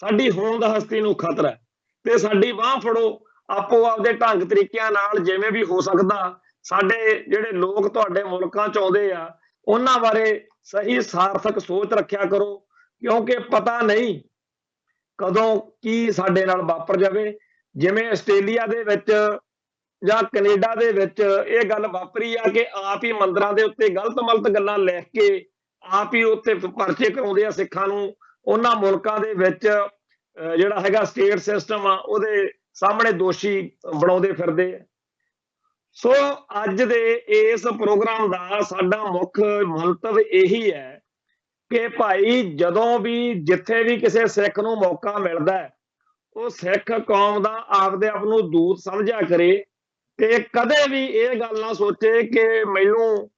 ਸਾਡੀ ਹੋਂਦ ਹਸਤੀ ਨੂੰ ਖਤਰਾ, ਤੇ ਸਾਡੀ ਬਾਂਹ ਫੜੋ, ਆਪੋ ਆਪਦੇ ਢੰਗ ਤਰੀਕਿਆਂ ਨਾਲ ਜਿਵੇਂ ਵੀ ਹੋ ਸਕਦਾ ਸਾਡੇ ਜਿਹੜੇ ਲੋਕ ਤੁਹਾਡੇ ਮੁਲਕਾਂ 'ਚ ਆਉਂਦੇ ਆ ਉਹਨਾਂ ਬਾਰੇ ਸਹੀ ਸਾਰਥਕ ਸੋਚ ਰੱਖਿਆ ਕਰੋ, ਕਿਉਂਕਿ ਪਤਾ ਨਹੀਂ ਕਦੋਂ ਕੀ ਸਾਡੇ ਨਾਲ ਵਾਪਰ ਜਾਵੇ। ਜਿਵੇਂ ਆਸਟ੍ਰੇਲੀਆ ਦੇ ਵਿੱਚ ਜਾਂ ਕੈਨੇਡਾ ਦੇ ਵਿੱਚ ਇਹ ਗੱਲ ਵਾਪਰੀ ਆ ਕਿ ਆਪ ਹੀ ਮੰਦਿਰਾਂ ਦੇ ਉੱਤੇ ਗਲਤ ਮਲਤ ਗੱਲਾਂ ਲਿਖ ਕੇ ਆਪ ਹੀ ਉੱਤੇ ਪਰਚੇ ਕਰਾਉਂਦੇ ਆ ਸਿੱਖਾਂ ਨੂੰ। ਉਹਨਾਂ ਮੁਲਕਾਂ ਦੇ ਵਿੱਚ ਜਿਹੜਾ ਹੈਗਾ ਸਟੇਟ ਸਿਸਟਮ ਆ ਉਹਦੇ ਸਾਹਮਣੇ ਦੋਸ਼ੀ ਬਣਾਉਂਦੇ ਫਿਰਦੇ ਆ। ਸੋ ਅੱਜ ਦੇ ਇਸ ਪ੍ਰੋਗਰਾਮ ਦਾ ਸਾਡਾ ਮੁੱਖ ਮੰਤਵ ਇਹੀ ਹੈ ਕਿ ਭਾਈ ਜਦੋਂ ਵੀ ਜਿੱਥੇ ਵੀ ਕਿਸੇ ਸਿੱਖ ਨੂੰ ਮੌਕਾ ਮਿਲਦਾ ਉਹ ਸਿੱਖ ਕੌਮ ਦਾ ਆਪਦੇ ਆਪ ਨੂੰ ਦੂਤ ਸਮਝਿਆ ਕਰੇ ਤੇ ਕਦੇ ਵੀ ਇਹ ਗੱਲ ਨਾ ਸੋਚੇ ਕਿ ਮੈਨੂੰ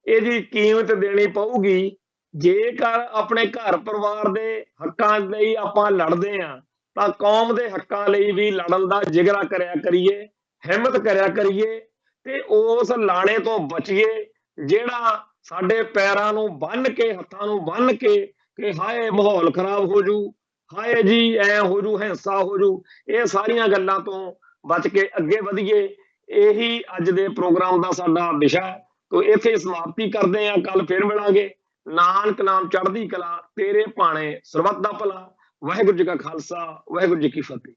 ਇਹਦੀ ਕੀਮਤ ਦੇਣੀ ਪਊਗੀ। ਜੇਕਰ ਆਪਣੇ ਘਰ ਪਰਿਵਾਰ ਦੇ ਹੱਕਾਂ ਲਈ ਆਪਾਂ ਲੜਦੇ ਹਾਂ ਤਾਂ ਕੌਮ ਦੇ ਹੱਕਾਂ ਲਈ ਵੀ ਲੜਨ ਦਾ ਜਿਗਰਾ ਕਰਿਆ ਕਰੀਏ, ਹਿੰਮਤ ਕਰਿਆ ਕਰੀਏ ਤੇ ਉਸ ਲਾਣੇ ਤੋਂ ਬਚੀਏ ਜਿਹੜਾ ਸਾਡੇ ਪੈਰਾਂ ਨੂੰ ਬੰਨ ਕੇ, ਹੱਥਾਂ ਨੂੰ ਬੰਨ ਕੇ ਕਿ ਹਾਏ ਮਾਹੌਲ ਖਰਾਬ ਹੋ ਜੂ, ਹਾਏ ਜੀ ਐ ਹੋ ਜੂ, ਹਿੰਸਾ ਹੋ ਜੂ, ਇਹ ਸਾਰੀਆਂ ਗੱਲਾਂ ਤੋਂ ਬਚ ਕੇ ਅੱਗੇ ਵਧੀਏ। ਇਹੀ ਅੱਜ ਦੇ ਪ੍ਰੋਗਰਾਮ ਦਾ ਸਾਡਾ ਵਿਸ਼ਾ। ਤੋ ਇੱਥੇ ਸਮਾਪਤੀ ਕਰਦੇ ਹਾਂ, ਕੱਲ ਫਿਰ ਮਿਲਾਂਗੇ। ਨਾਨਕ ਨਾਮ ਚੜ੍ਹਦੀ ਕਲਾ, ਤੇਰੇ ਭਾਣੇ ਸਰਬੱਤ ਦਾ ਭਲਾ। ਵਾਹਿਗੁਰੂ ਜੀ ਕਾ ਖਾਲਸਾ, ਵਾਹਿਗੁਰੂ ਜੀ ਕੀ ਫਤਿਹ।